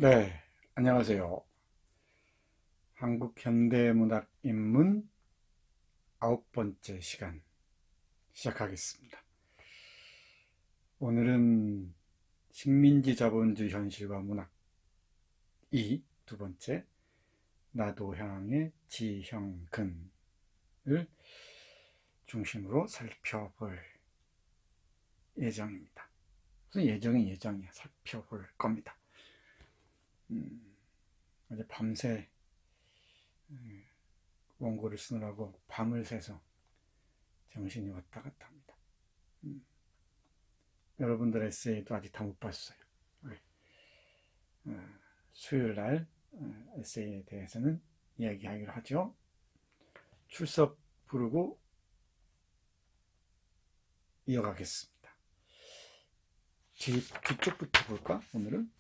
네, 안녕하세요. 한국현대문학 입문 9번째 시간 시작하겠습니다. 오늘은 식민지 자본주의 현실과 문학 2번째 나도향의 지형근을 중심으로 살펴볼 예정입니다. 무슨 예정이야. 살펴볼 겁니다. 어제 밤새 원고를 쓰느라고 밤을 새서 정신이 왔다 갔다 합니다. 여러분들 에세이도 아직 다 못 봤어요. 수요일 날 에세이에 대해서는 이야기하기로 하죠. 출석 부르고 이어가겠습니다. 뒤쪽부터 볼까? 오늘은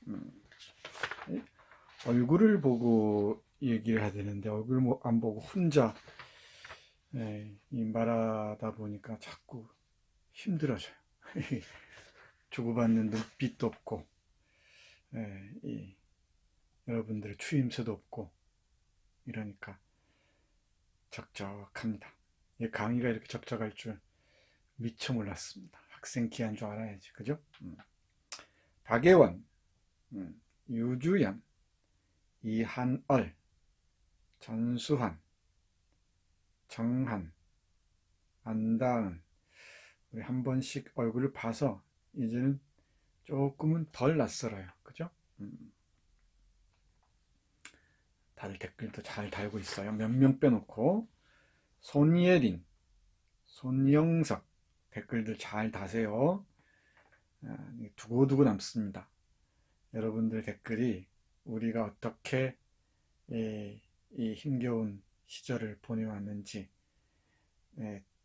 얼굴을 보고 얘기를 해야 되는데 얼굴 안 보고 혼자 말하다 보니까 자꾸 힘들어져요. 주고받는 눈빛도 없고 여러분들의 추임새도 없고 이러니까 적적합니다. 강의가 이렇게 적적할 줄 미처 몰랐습니다. 학생 기한 줄 알아야지, 그죠? 박예원, 유주연, 이한얼, 전수환, 정한, 안다은. 우리 한 번씩 얼굴을 봐서 이제는 조금은 덜 낯설어요. 그죠? 다들 댓글도 잘 달고 있어요. 몇 명 빼놓고. 손예린, 손영석, 댓글들 잘 다세요. 두고두고 남습니다. 여러분들 댓글이 우리가 어떻게 이 힘겨운 시절을 보내왔는지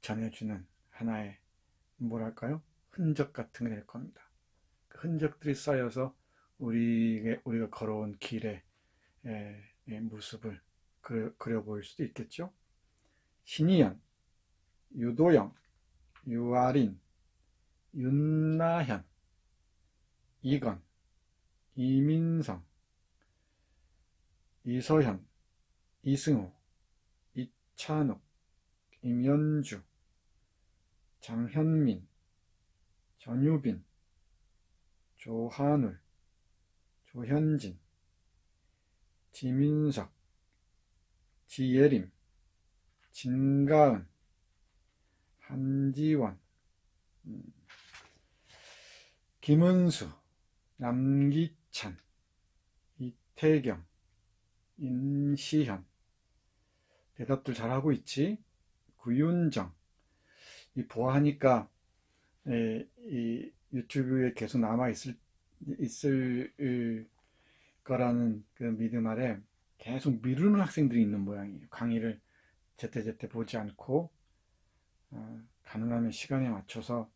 전해주는 하나의 뭐랄까요? 흔적 같은 게 될 겁니다. 그 흔적들이 쌓여서 우리가 걸어온 길의 모습을 그려보일 수도 있겠죠. 신희연, 유도영, 유아린, 윤나현, 이건, 이민성, 이서현, 이승호, 이찬욱, 임연주, 장현민, 전유빈, 조한울, 조현진, 지민석, 지예림, 진가은, 한지원, 김은수, 남기찬, 이태경, 임시현. 대답들 잘하고 있지? 구윤정. 보아하니까 이 유튜브에 계속 있을 거라는 그 믿음 아래 계속 미루는 학생들이 있는 모양이에요. 강의를 제때제때 보지 않고 가능하면 시간에 맞춰서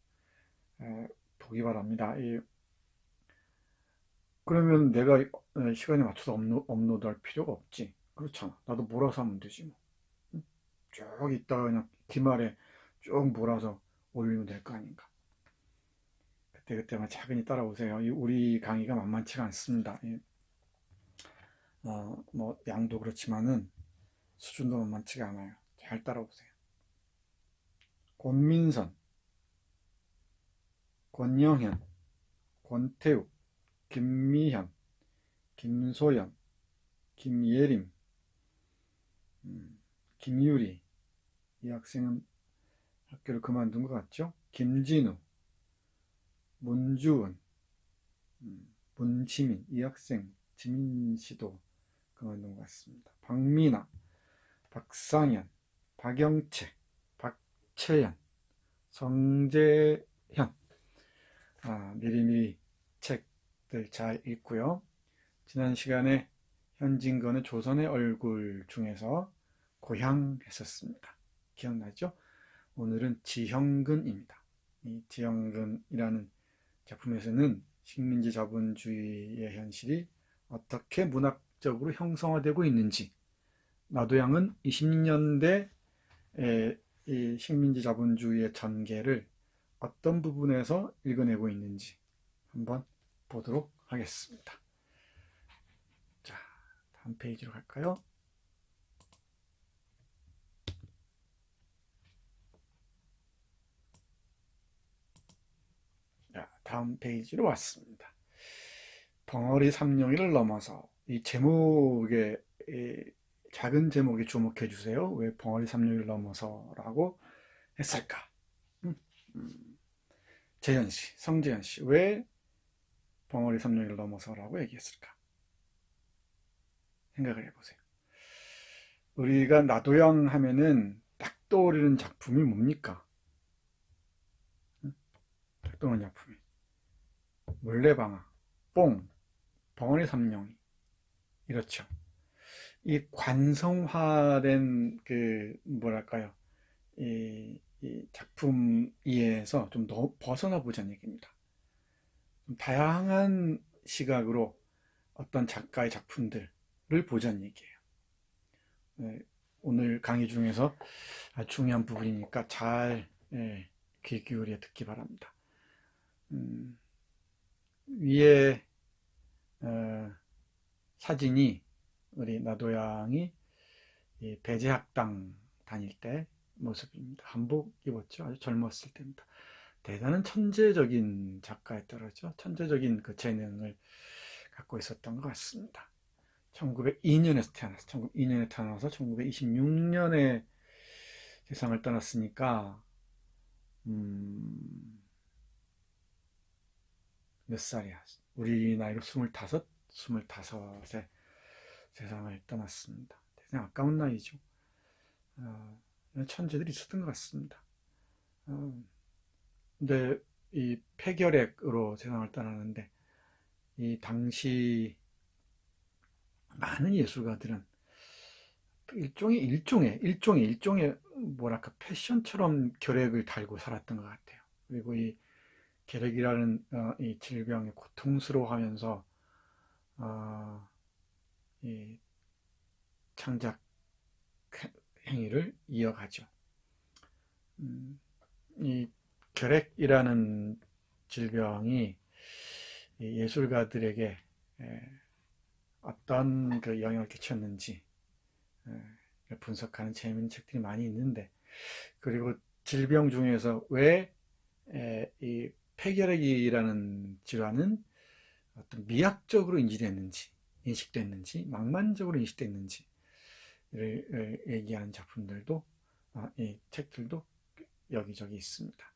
보기 바랍니다. 그러면 내가 시간에 맞춰서 업로드할 필요가 없지. 그렇잖아. 나도 몰아서 하면 되지 뭐. 쭉 있다가 그냥 기말에 쭉 몰아서 올리면 될 거 아닌가. 그때그때만 차근히 따라오세요. 우리 강의가 만만치가 않습니다. 뭐 양도 그렇지만은 수준도 만만치가 않아요. 잘 따라오세요. 권민선, 권영현, 권태욱, 김미현, 김소연, 김예림, 김유리. 이 학생은 학교를 그만둔 것 같죠? 김진우, 문주은, 문지민. 이 학생 지민씨도 그만둔 것 같습니다. 박민아, 박상현, 박영채, 박채연, 성재현. 미리미리 책들 잘 읽고요. 지난 시간에 현진건의 조선의 얼굴 중에서 고향 했었습니다. 기억나죠? 오늘은 지형근입니다. 이 지형근이라는 작품에서는 식민지 자본주의의 현실이 어떻게 문학적으로 형성화되고 있는지, 나도양은 20년대 이 식민지 자본주의의 전개를 어떤 부분에서 읽어내고 있는지 한번 보도록 하겠습니다. 다음 페이지로 갈까요? 자, 다음 페이지로 왔습니다. 벙어리 삼룡이를 넘어서 이 제목에 작은 제목에 주목해 주세요. 왜 벙어리 삼룡이를 넘어서라고 했을까? 음, 음. 재현 씨, 성재현 씨, 왜 벙어리 삼룡이를 넘어서라고 얘기했을까? 생각을 해보세요. 우리가 나도양 하면은 딱 떠오르는 작품이 뭡니까? 딱 떠오르는 작품이 물레방아, 뽕, 벙어리 삼룡이 이렇죠. 이 관성화된 그 뭐랄까요? 이 작품 이해에서 좀 더 벗어나 보자는 얘기입니다. 좀 다양한 시각으로 어떤 작가의 작품들을 보자는 얘기예요. 네, 오늘 강의 중에서 아주 중요한 부분이니까 잘 귀 기울여 듣기 바랍니다. 위에 사진이 우리 나도양이 배제학당 다닐 때 모습입니다. 한복 입었죠. 아주 젊었을 때입니다. 대단한 천재적인 작가였더라죠. 천재적인 그 재능을 갖고 있었던 것 같습니다. 1902년에서 태어나서 1902년에 태어나서 1926년에 세상을 떠났으니까 몇 살이야? 우리 나이로 25에 세상을 떠났습니다. 대단히 아까운 나이죠. 천재들이 있었던 것 같습니다. 근데 이 폐결핵으로 세상을 떠나는데 이 당시 많은 예술가들은 일종의 뭐랄까 패션처럼 결핵을 달고 살았던 것 같아요. 그리고 이 결핵이라는 이 질병에 고통스러워하면서 이 창작 행위를 이어가죠. 이 결핵이라는 질병이 예술가들에게 어떤 그 영향을 끼쳤는지 분석하는 재미있는 책들이 많이 있는데, 그리고 질병 중에서 왜 이 폐결핵이라는 질환은 어떤 미학적으로 인식됐는지, 낭만적으로 인식됐는지를 얘기하는 작품들도, 이 책들도 여기저기 있습니다.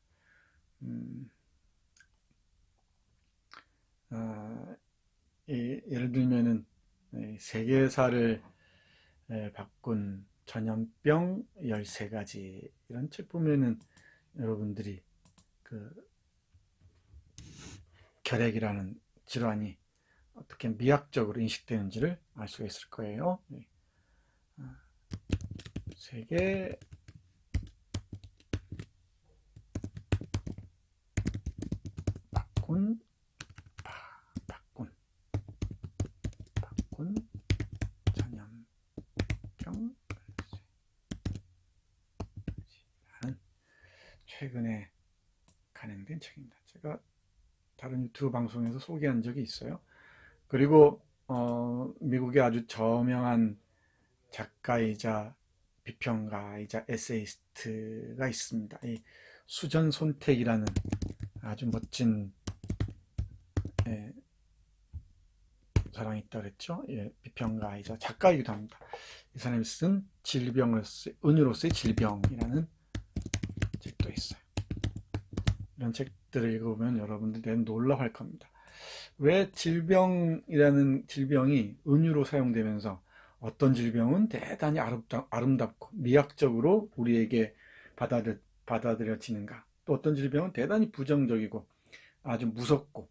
예를 들면은 세계사를 바꾼 전염병 13가지 이런 책 보면은 여러분들이 그 결핵이라는 질환이 어떻게 미학적으로 인식되는지를 알 수가 있을 거예요. 세계 바꾼 전염병 최근에 간행된 책입니다. 제가 다른 유튜브 방송에서 소개한 적이 있어요. 그리고 미국의 아주 저명한 작가이자 비평가이자 에세이스트가 있습니다. 이 수전 손택이라는 아주 멋진 사람이 있다고 그랬죠. 비평가이자 작가이기도 합니다. 이 사람이 쓴 은유로서의 질병이라는 책도 있어요. 이런 책들을 읽어보면 여러분들 놀라워할 겁니다. 왜 질병이라는 질병이 은유로 사용되면서 어떤 질병은 대단히 아름답고 미학적으로 우리에게 받아들여지는가, 또 어떤 질병은 대단히 부정적이고 아주 무섭고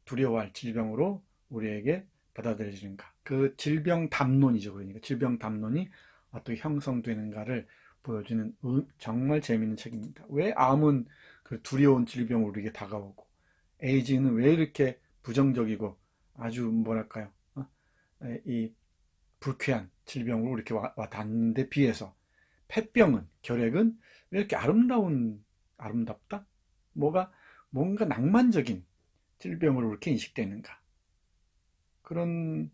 두려워할 질병으로 우리에게 받아들여지는가, 그 질병 담론이죠. 그러니까 질병 담론이 어떻게 형성되는가를 보여주는 정말 재미있는 책입니다. 왜 암은 그 두려운 질병으로 우리에게 다가오고, 에이즈는 왜 이렇게 부정적이고 아주 뭐랄까요, 이 불쾌한 질병으로 이렇게 와 닿는데 비해서 폐병은, 결핵은 왜 이렇게 아름답다? 뭔가 낭만적인 질병으로 이렇게 인식되는가? 그런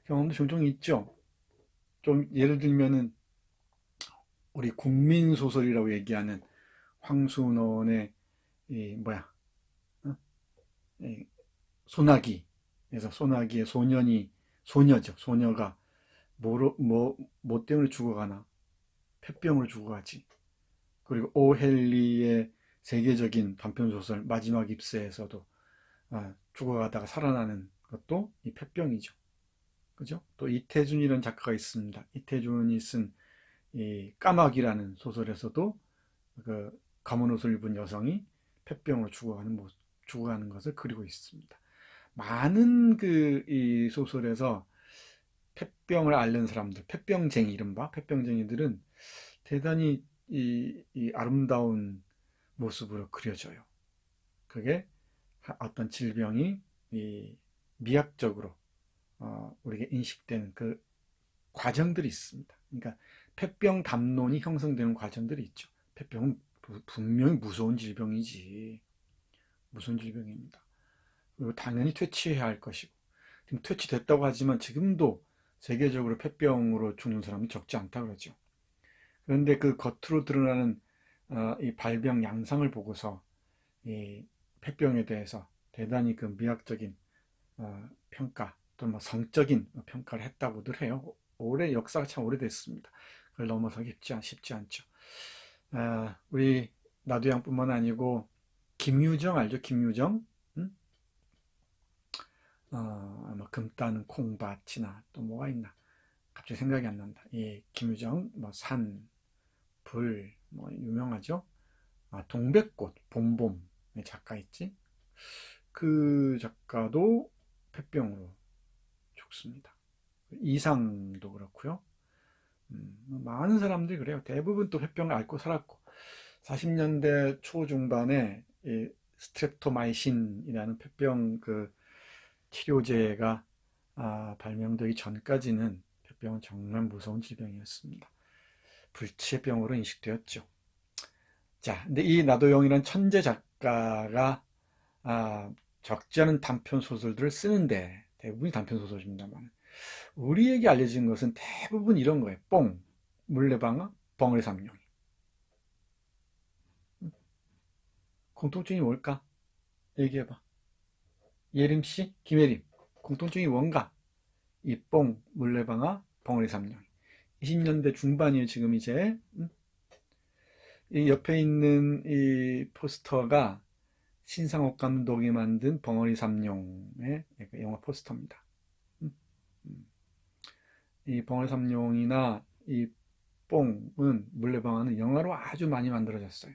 경험도 종종 있죠. 좀 예를 들면은 우리 국민소설이라고 얘기하는 황순원의 이 뭐야, 어? 이 소나기에서 소나기의 소녀죠. 소녀가 뭐 때문에 죽어가나? 폐병으로 죽어가지. 그리고 오헬리의 세계적인 단편소설 마지막 입세에서도 죽어가다가 살아나는 것도 이 폐병이죠. 그죠? 또 이태준이라는 작가가 있습니다. 이태준이 쓴 이 까마귀라는 소설에서도 그 검은 옷을 입은 여성이 폐병으로 죽어가는 것을 그리고 있습니다. 많은 그 이 소설에서 폐병을 앓는 사람들, 폐병쟁이 이른바 폐병쟁이들은 대단히 이 아름다운 모습으로 그려져요. 그게 어떤 질병이 이 미학적으로 우리에게 인식되는 그 과정들이 있습니다. 그러니까 폐병 담론이 형성되는 과정들이 있죠. 폐병은 분명히 무서운 질병이지. 무서운 질병입니다. 그리고 당연히 퇴치해야 할 것이고. 지금 퇴치됐다고 하지만 지금도 세계적으로 폐병으로 죽는 사람이 적지 않다 그러죠. 그런데 그 겉으로 드러나는 이 발병 양상을 보고서 이 폐병에 대해서 대단히 그 미학적인 평가 또는 뭐 성적인 평가를 했다고들 해요. 올해 역사가 참 오래됐습니다. 그걸 넘어서기 쉽지 않죠. 우리 나도양뿐만 아니고 김유정 알죠? 김유정? 응? 뭐 금따는 콩밭이나 또 뭐가 있나? 갑자기 생각이 안 난다. 이 김유정, 뭐 산, 불, 뭐 유명하죠? 동백꽃, 봄봄의 작가 있지? 그 작가도 폐병으로 죽습니다. 이상도 그렇고요. 많은 사람들이 그래요. 대부분 또 폐병을 앓고 살았고 40년대 초중반에 이 스트랩토마이신이라는 폐병 그 치료제가 발명되기 전까지는 폐병은 정말 무서운 질병이었습니다. 불치의 병으로 인식되었죠. 자, 근데 이 나도영이라는 천재 작가가 적지 않은 단편 소설들을 쓰는데 대부분이 단편 소설입니다만 우리에게 알려진 것은 대부분 이런 거예요. 뽕, 물레방아, 벙어리 삼룡이. 공통점이 뭘까? 얘기해봐. 예림씨, 김예림. 공통점이 뭔가? 이 뽕, 물레방아, 벙어리 삼룡이. 20년대 중반이에요, 지금 이제. 이 옆에 있는 이 포스터가 신상옥 감독이 만든 벙어리 삼룡의 영화 포스터입니다. 이 벙어리 삼룡이나 이 뽕은 물레방아는 영화로 아주 많이 만들어졌어요.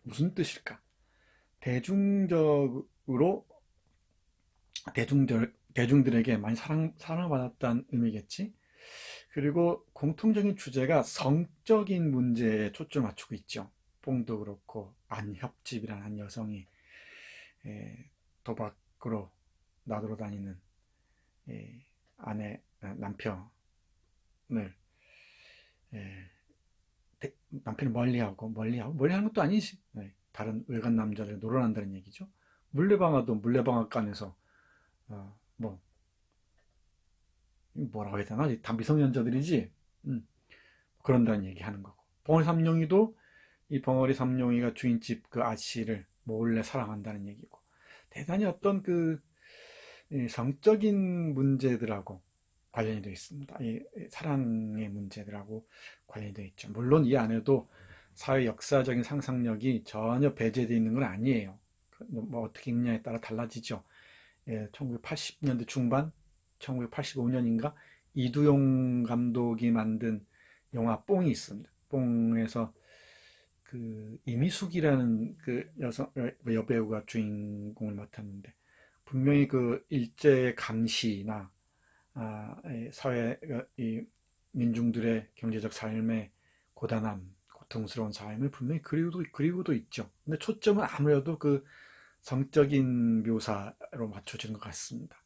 무슨 뜻일까? 대중적으로 대중들에게 많이 사랑받았다는 의미겠지. 그리고 공통적인 주제가 성적인 문제에 초점을 맞추고 있죠. 뽕도 그렇고 안협집이라는 한 여성이 도박으로 나돌아다니는 남편을 남편을 멀리하는 것도 아니지. 다른 남자를 노론한다는 얘기죠. 물레방아도 물레방앗간에서 뭐 뭐라고 해야 되나? 미성년자들이지. 그런다는 얘기 하는 거고. 벙어리 삼룡이도 이 벙어리 삼룡이가 주인집 그 아씨를 몰래 사랑한다는 얘기고. 대단히 어떤 그 성적인 문제들하고 관련이 되어 있습니다. 이 사랑의 문제들하고 관련이 되어 있죠. 물론 이 안에도 사회 역사적인 상상력이 전혀 배제되어 있는 건 아니에요. 뭐 어떻게 읽냐에 따라 달라지죠. 1980년대 중반, 1985년인가 이두용 감독이 만든 영화 뽕이 있습니다. 뽕에서 그 이미숙이라는 그 여배우가 주인공을 맡았는데 분명히 그 일제의 감시나 사회 이 민중들의 경제적 삶의 고단함, 고통스러운 삶을 분명히 그리고도 있죠. 근데 초점은 아무래도 그 성적인 묘사로 맞춰지는 것 같습니다.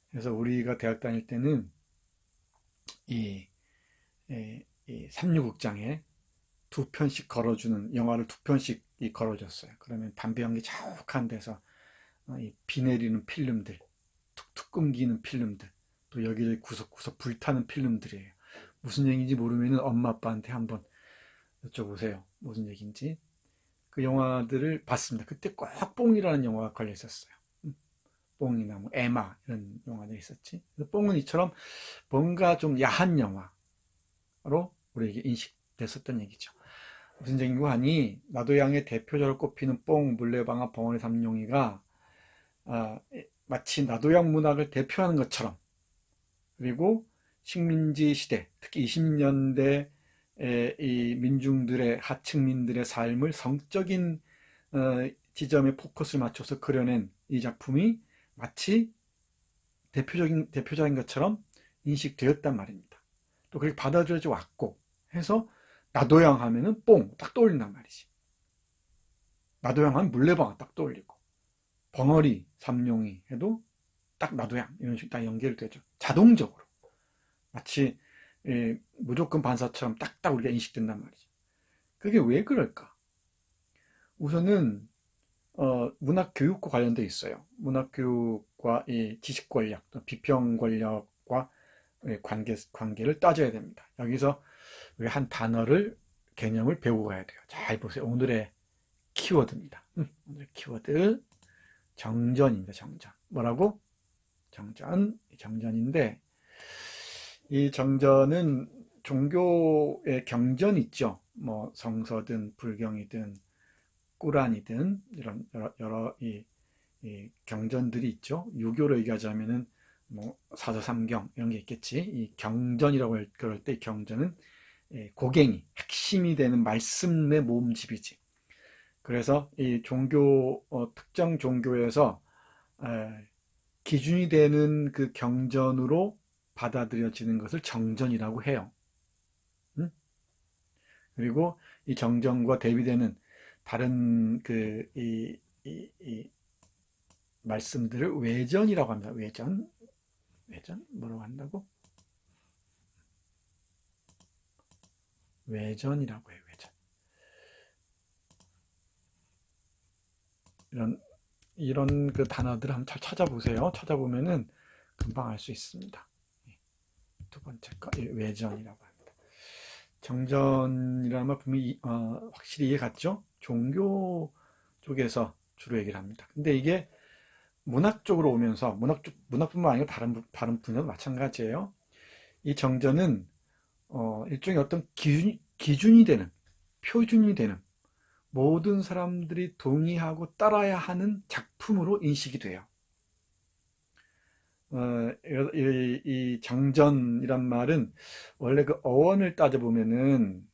그래서 우리가 대학 다닐 때는 이, 이 삼류극장에 두 편씩 걸어주는 영화를 두 편씩 걸어줬어요. 그러면 담배 연기 자욱한 데서 이 비 내리는 필름들 툭툭 끊기는 필름들, 또 여기저기 구석구석 불타는 필름들이에요. 무슨 얘기인지 모르면 엄마 아빠한테 한번 여쭤보세요. 무슨 얘기인지. 그 영화들을 봤습니다. 그때 꼭 뽕이라는 영화가 걸려 있었어요. 뽕이나 뭐 에마 이런 영화들이 있었지. 뽕은 이처럼 뭔가 좀 야한 영화로 우리에게 인식됐었던 얘기죠. 무슨 얘기고 하니 나도양의 대표적으로 꼽히는 뽕, 물레방아, 벙어리 삼룡이가 마치 나도양 문학을 대표하는 것처럼, 그리고 식민지 시대, 특히 20년대 이 민중들의, 하층민들의 삶을 성적인 지점에 포커스를 맞춰서 그려낸 이 작품이 마치 대표적인 것처럼 인식되었단 말입니다. 또 그렇게 받아들여져 왔고 해서 나도양 하면은 뽕 딱 떠올린단 말이지. 나도양 하면 물레방아 딱 떠올리고, 벙어리 삼룡이 해도 딱 나도양 이런 식으로 딱 연결되죠. 자동적으로 마치 무조건 반사처럼 딱딱 우리가 인식된단 말이죠. 그게 왜 그럴까? 우선은 문학 교육과 관련돼 있어요. 문학 교육과 이 지식 권력, 비평 권력과 관계를 따져야 됩니다. 여기서 우리 한 단어를, 개념을 배우고 가야 돼요. 잘 보세요. 오늘의 키워드입니다. 오늘의 키워드 정전입니다. 정전. 뭐라고? 정전인데, 이 정전은 종교의 경전이 있죠. 뭐 성서든 불경이든 꾸란이든 이런 여러 이 경전들이 있죠. 유교로 얘기하자면은 뭐 사조삼경 이런 게 있겠지. 이 경전이라고 그럴 때 경전은 고갱이, 핵심이 되는 말씀의 모음집이지. 그래서 이 종교, 특정 종교에서 기준이 되는 그 경전으로 받아들여지는 것을 정전이라고 해요. 그리고 이 정전과 대비되는 다른 이 말씀들을 외전이라고 합니다. 외전 뭐라고 한다고? 외전이라고 해요. 외전. 이런 그 단어들을 한번 잘 찾아보세요. 찾아보면은 금방 알 수 있습니다. 두 번째 거 외전이라고 합니다. 정전이라는 말 분명히 확실히 이해 갔죠? 종교 쪽에서 주로 얘기를 합니다. 근데 이게 문학 쪽으로 오면서 문학뿐만 아니고 다른 분야도 마찬가지예요. 이 정전은 일종의 어떤 기준이 되는, 표준이 되는, 모든 사람들이 동의하고 따라야 하는 작품으로 인식이 돼요. 이 정전이란 말은 원래 그 어원을 따져보면은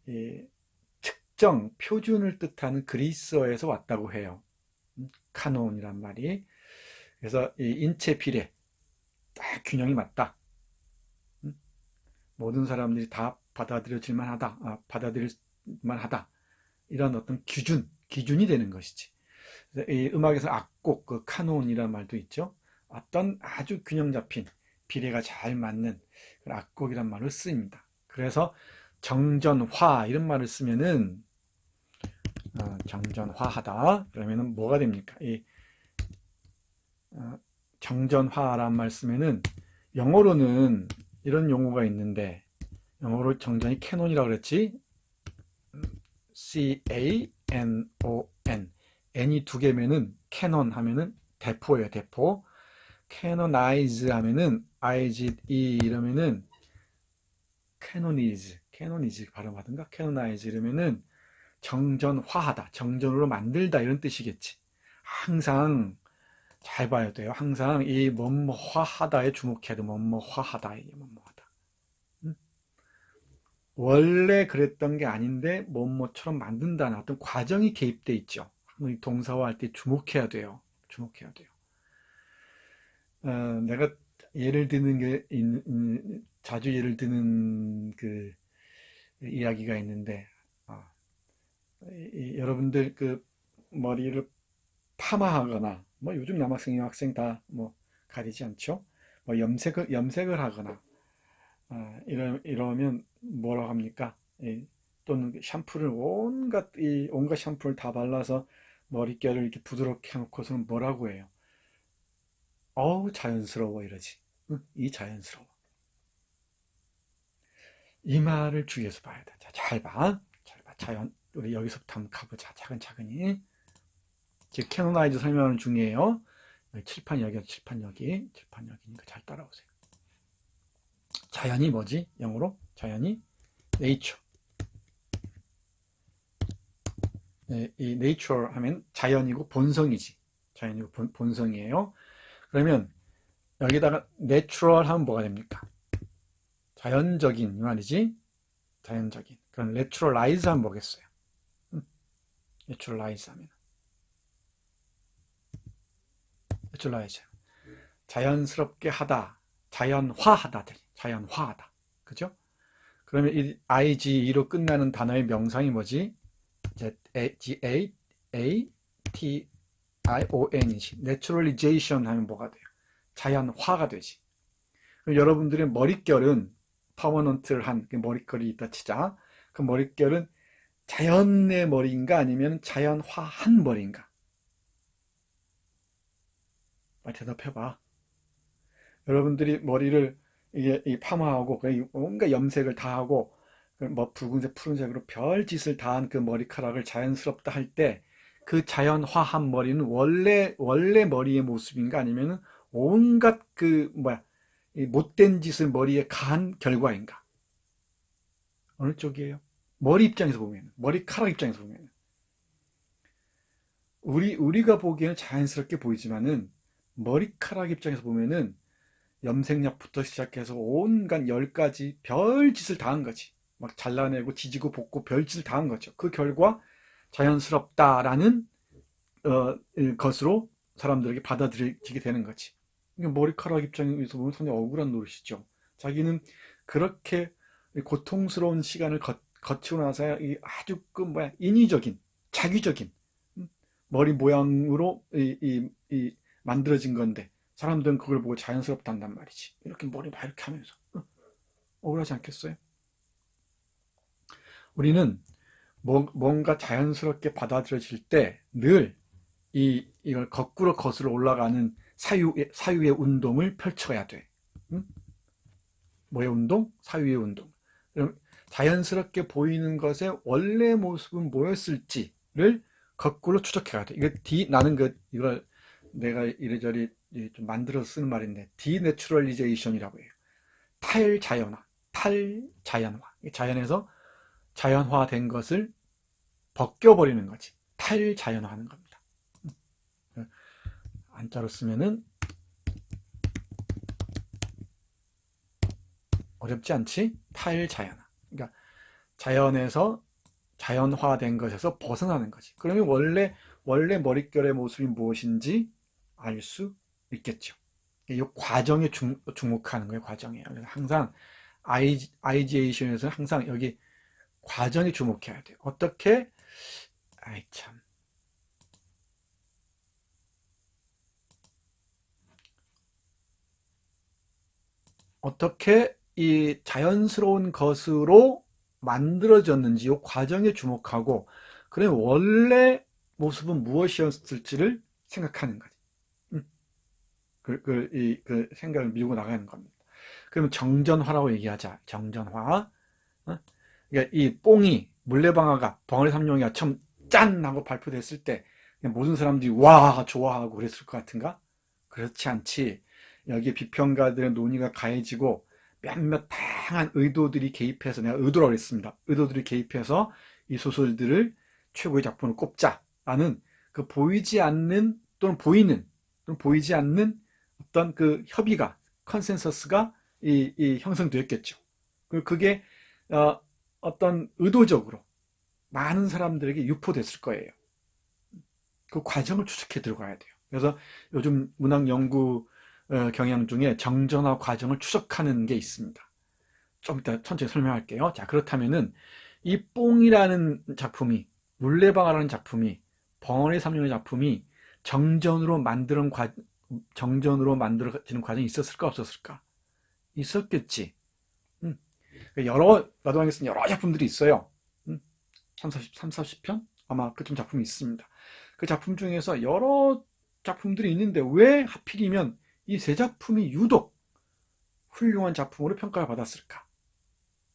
이 특정 표준을 뜻하는 그리스어에서 왔다고 해요. 카논이란 말이. 그래서 이 인체 비례 딱 균형이 맞다. 모든 사람들이 다 받아들일 만하다. 이런 어떤 기준이 되는 것이지. 이 음악에서 악곡, 그 카논이라는 말도 있죠. 어떤 아주 균형 잡힌, 비례가 잘 맞는 악곡이란 말을 쓰입니다. 그래서 정전화 이런 말을 쓰면은 정전화하다 그러면은 뭐가 됩니까? 이 정전화란 말 쓰면은 영어로는 이런 용어가 있는데, 영어로 정전이 캐논이라고 그랬지. C-A-N-O-N. N이 두 개면은 캐논 하면은 대포예요. 대포. 캐노나이즈 하면은 I-Z-E 이러면은 캐노니즈 발음하든가. 캐노나이즈 이러면은 정전화하다, 정전으로 만들다 이런 뜻이겠지. 항상 잘 봐야 돼요. 항상 이 뭐뭐화하다에 주목해야 돼. 뭐뭐화하다, 이게 뭐뭐하다. 원래 그랬던 게 아닌데 뭐뭐처럼 만든다는 어떤 과정이 개입돼 있죠. 동사화 할 때 주목해야 돼요. 내가 예를 드는 게 자주 예를 드는 그 이야기가 있는데, 여러분들 그 머리를 파마하거나, 뭐 요즘 남학생 여학생 다 뭐 가리지 않죠. 뭐 염색을 하거나 이러면 뭐라고 합니까? 또는 샴푸를 온갖 샴푸를 다 발라서 머릿결을 이렇게 부드럽게 해놓고서는 뭐라고 해요? 어우 자연스러워 이러지. 응? 이 자연스러워. 이 말을 주의해서 봐야 돼. 자, 잘 봐. 잘 봐. 자연, 우리 여기서부터 한번 가보자. 차근차근히. 지금 캐노나이즈 설명하는 중이에요. 여기 칠판 여기, 칠판 여기, 칠판 여기니까 잘 따라오세요. 자연이 뭐지? 영어로? 자연이 nature. 네, 이 nature 하면 자연이고 본성이지. 자연이고 본성이에요. 그러면 여기다가 natural 하면 뭐가 됩니까? 자연적인 이 말이지. 자연적인. 그럼 naturalize 하면 뭐겠어요? naturalize 하면 naturalize 자연스럽게 하다, 자연화하다, 자연화하다. 그죠? 그러면 이 IGE로 끝나는 단어의 명상이 뭐지? Z-A-T-I-O-N이지. naturalization 하면 뭐가 돼요? 자연화가 되지. 그럼 여러분들의 머릿결은 퍼머넌트한 그 머릿결이 있다 치자. 그 머릿결은 자연의 머리인가 아니면 자연화한 머리인가? 빨리 대답해봐. 여러분들이 머리를 이게 파마하고 뭔가 염색을 다 하고 뭐 붉은색 푸른색으로 별짓을 다 한 그 머리카락을 자연스럽다 할 때 그 자연화한 머리는 원래 머리의 모습인가 아니면 온갖 그 뭐야 이 못된 짓을 머리에 가한 결과인가? 어느 쪽이에요? 머리 입장에서 보면, 머리카락 입장에서 보면 우리가 보기에는 자연스럽게 보이지만은 머리카락 입장에서 보면은 염색약부터 시작해서 온갖 10가지 별짓을 다 한 거지. 막 잘라내고 지지고 볶고 별짓을 다 한 거죠. 그 결과 자연스럽다라는 것으로 사람들에게 받아들여지게 되는 거지. 머리카락 입장에서 보면 상당히 억울한 노릇이죠. 자기는 그렇게 고통스러운 시간을 거치고 나서야 아주 그 뭐야 인위적인 자기적인 머리 모양으로 만들어진 건데 사람들은 그걸 보고 자연스럽다 한단 말이지. 이렇게 머리 막 이렇게 하면서 억울하지 않겠어요? 우리는 뭔가 자연스럽게 받아들여질 때 늘 이걸 거꾸로 거슬러 올라가는 사유의 운동을 펼쳐야 돼. 응? 뭐의 운동? 사유의 운동. 그럼 자연스럽게 보이는 것의 원래 모습은 뭐였을지를 거꾸로 추적해야 돼. 나는 이걸 내가 이래저래 좀 만들어서 쓰는 말인데, 디내추럴리제이션이라고 해요. 탈자연화. 자연에서 자연화된 것을 벗겨버리는 거지. 탈자연화하는 겁니다. 안자로 쓰면은 어렵지 않지? 탈자연화. 그러니까 자연에서 자연화된 것에서 벗어나는 거지. 그러면 원래 머릿결의 모습이 무엇인지 알 수 있겠죠. 이 과정에 주목하는 거예요. 과정에. 항상 아이지에이션에서는 항상 여기 과정에 주목해야 돼요. 어떻게? 아이 참. 어떻게 이 자연스러운 것으로 만들어졌는지 이 과정에 주목하고 그럼 원래 모습은 무엇이었을지를 생각하는 거지. 그 생각을 밀고 나가는 겁니다. 그러면 정전화라고 얘기하자. 정전화. 그러니까 이 뽕이 물레방아가 벙어리 삼룡이가 처음 짠 하고 발표됐을 때 모든 사람들이 와 좋아하고 그랬을 것 같은가? 그렇지 않지. 여기에 비평가들의 논의가 가해지고 몇몇 다양한 의도들이 개입해서 내가 의도라고 했습니다. 의도들이 개입해서 이 소설들을 최고의 작품으로 꼽자라는 그 보이지 않는 또는 보이지 않는 어떤 그 협의가 컨센서스가 형성되었겠죠. 그게 어떤 의도적으로 많은 사람들에게 유포됐을 거예요. 그 과정을 추적해 들어가야 돼요. 그래서 요즘 문학 연구 경향 중에 정전화 과정을 추적하는 게 있습니다. 좀 이따 천천히 설명할게요. 자, 그렇다면은 이 뽕이라는 작품이 물레방아라는 작품이 벙어리 삼룡의 작품이 정전으로 만들어지는 과정이 있었을까 없었을까? 있었겠지. 나도왕에 쓴 여러 작품들이 있어요. 40편? 아마 그쯤 작품이 있습니다. 그 작품 중에서 여러 작품들이 있는데 왜 하필이면 이 세 작품이 유독 훌륭한 작품으로 평가를 받았을까?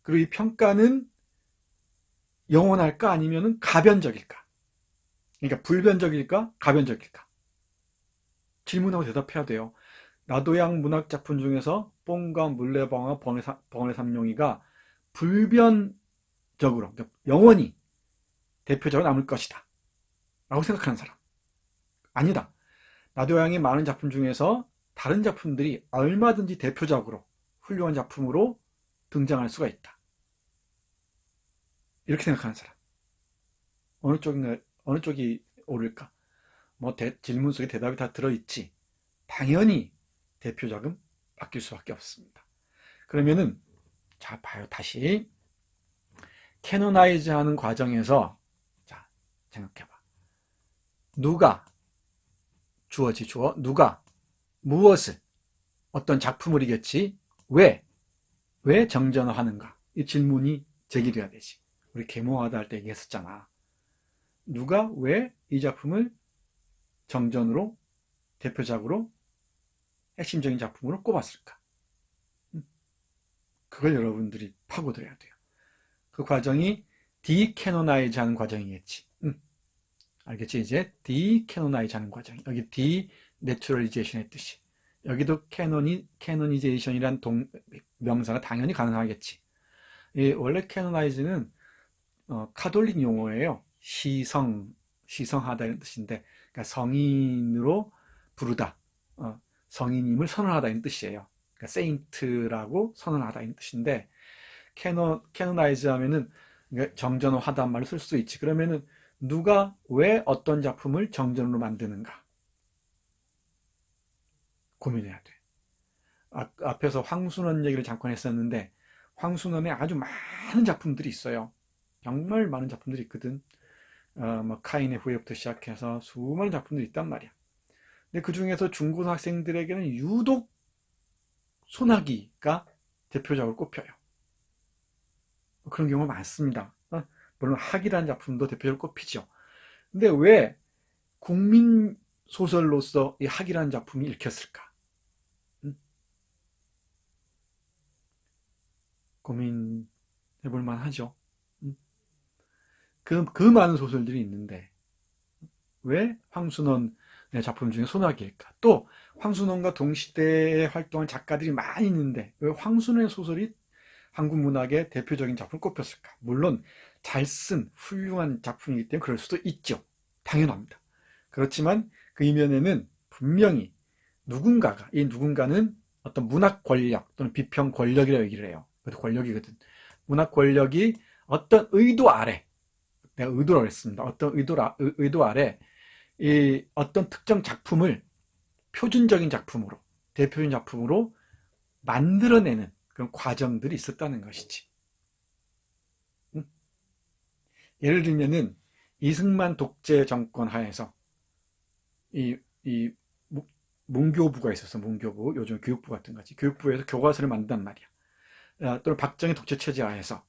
그리고 이 평가는 영원할까? 아니면 가변적일까? 그러니까 불변적일까? 가변적일까? 질문하고 대답해야 돼요. 나도양 문학 작품 중에서 뽕과 물레방아 번외 삼룡이가 불변적으로, 그러니까 영원히 대표적으로 남을 것이다 라고 생각하는 사람. 아니다. 나도양의 많은 작품 중에서 다른 작품들이 얼마든지 대표적으로 훌륭한 작품으로 등장할 수가 있다. 이렇게 생각하는 사람. 어느 쪽이 옳을까? 질문 속에 대답이 다 들어있지. 당연히 대표작은 바뀔 수밖에 없습니다. 그러면은, 자, 봐요. 다시. 캐노나이즈 하는 과정에서, 자, 생각해봐. 누가, 누가, 무엇을, 어떤 작품을이겠지? 왜 정전화하는가? 이 질문이 제기돼야 되지. 우리 계몽하다 할 때 얘기했었잖아. 누가 왜 이 작품을 정전으로, 대표작으로, 핵심적인 작품으로 꼽았을까? 그걸 여러분들이 파고들어야 돼요. 그 과정이 디캐노나이즈 하는 과정이겠지. 알겠지? 이제 디캐노나이즈 하는 과정. 여기 디내추럴리제이션의 뜻이. 여기도 캐노니제이션이란 명사가 당연히 가능하겠지. 원래 캐노나이즈는 카톨릭 용어예요. 시성하다 이런 뜻인데, 그러니까 성인으로 부르다, 성인임을 선언하다 이런 뜻이에요. 그러니까 세인트라고 선언하다 이런 뜻인데, 캐노나이즈 하면은 정전화하다 말을 쓸 수 있지. 그러면은 누가 왜 어떤 작품을 정전으로 만드는가 고민해야 돼. 앞에서 황순원 얘기를 잠깐 했었는데, 황순원에 아주 많은 작품들이 있어요. 정말 많은 작품들이 있거든. 카인의 후예부터 시작해서 수많은 작품들이 있단 말이야. 근데 그 중에서 중고등학생들에게는 유독 소나기가 대표작으로 꼽혀요. 그런 경우가 많습니다. 물론 학이라는 작품도 대표적으로 꼽히죠. 근데 왜 국민 소설로서 이 학이라는 작품이 읽혔을까? 고민해볼 만하죠. 그 많은 소설들이 있는데 왜 황순원의 작품 중에 소나기일까? 또 황순원과 동시대에 활동한 작가들이 많이 있는데 왜 황순원의 소설이 한국 문학의 대표적인 작품 꼽혔을까? 물론 잘 쓴 훌륭한 작품이기 때문에 그럴 수도 있죠. 당연합니다. 그렇지만 그 이면에는 분명히 이 누군가는 어떤 문학 권력 또는 비평 권력이라고 얘기를 해요. 그래도 권력이거든. 문학 권력이 어떤 의도 아래, 내가 의도라고 했습니다. 어떤 의도 아래 이 어떤 특정 작품을 표준적인 작품으로, 대표적인 작품으로 만들어내는 그런 과정들이 있었다는 것이지. 예를 들면은 이승만 독재 정권 하에서 이 문교부가 있었어. 문교부, 요즘 교육부 같은 거지. 교육부에서 교과서를 만든단 말이야. 또는 박정희 독재 체제 하에서,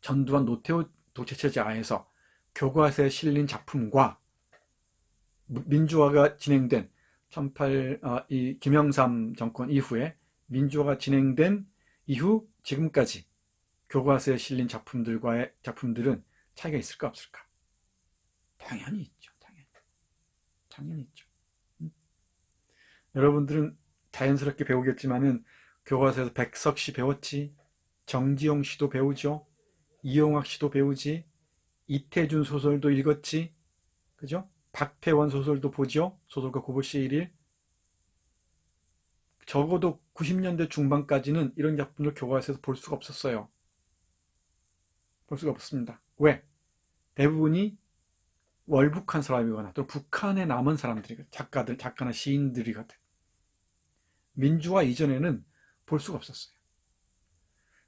전두환 노태우 독재 체제 하에서 교과서에 실린 작품과 민주화가 진행된 이 김영삼 정권 이후에 민주화가 진행된 이후 지금까지 교과서에 실린 작품들은 차이가 있을까 없을까? 당연히 있죠. 당연히 있죠. 여러분들은 자연스럽게 배우겠지만은 교과서에서 백석 씨 배웠지, 정지용 씨도 배우죠, 이용학 씨도 배우지, 이태준 소설도 읽었지, 그죠? 박태원 소설도 보죠. 소설가 고보씨 일일. 적어도 90년대 중반까지는 이런 작품을 교과서에서 볼 수가 없었어요. 볼 수가 없습니다. 왜? 대부분이 월북한 사람이거나 또 북한에 남은 사람들이거든. 작가나 시인들이거든. 민주화 이전에는 볼 수가 없었어요.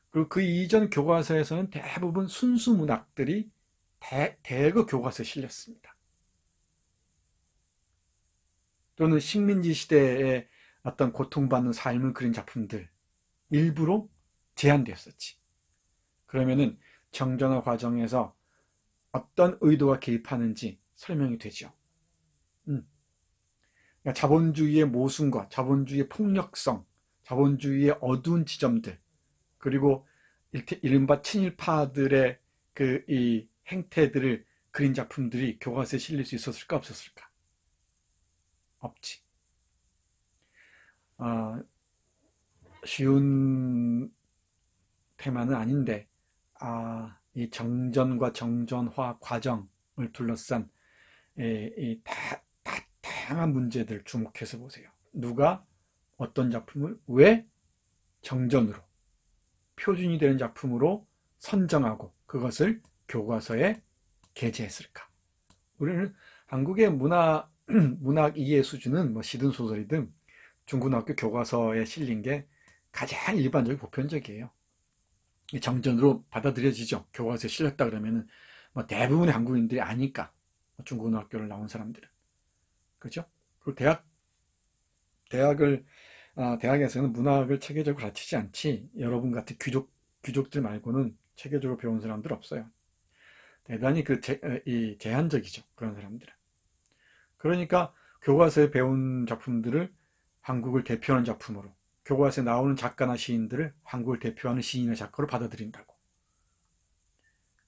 그리고 그 이전 교과서에서는 대부분 순수 문학들이 대거 교과서에 실렸습니다. 또는 식민지 시대에 어떤 고통받는 삶을 그린 작품들 일부러 제한되었었지. 그러면은 정전화 과정에서 어떤 의도가 개입하는지 설명이 되죠. 그러니까 자본주의의 모순과 자본주의의 폭력성, 자본주의의 어두운 지점들, 그리고 이른바 친일파들의 그 이 행태들을 그린 작품들이 교과서에 실릴 수 있었을까 없었을까? 없지. 어, 쉬운 테마는 아닌데, 이 정전과 정전화 과정을 둘러싼 다양한 문제들 주목해서 보세요. 누가 어떤 작품을 왜 정전으로, 표준이 되는 작품으로 선정하고 그것을 교과서에 게재했을까? 우리는 한국의 문학 이해 수준은 뭐 시든 소설이든 중고등학교 교과서에 실린 게 가장 일반적이고 보편적이에요. 정전으로 받아들여지죠. 교과서에 실렸다 그러면은 뭐 대부분의 한국인들이 아니까, 중고등학교를 나온 사람들은. 그렇죠? 그리고 대학을 대학에서는 문학을 체계적으로 가르치지 않지. 여러분 같은 귀족들 말고는 체계적으로 배운 사람들 없어요. 대단히 제한적이죠. 그런 사람들은. 그러니까 교과서에 배운 작품들을 한국을 대표하는 작품으로, 교과서에 나오는 작가나 시인들을 한국을 대표하는 시인의 작가로 받아들인다고.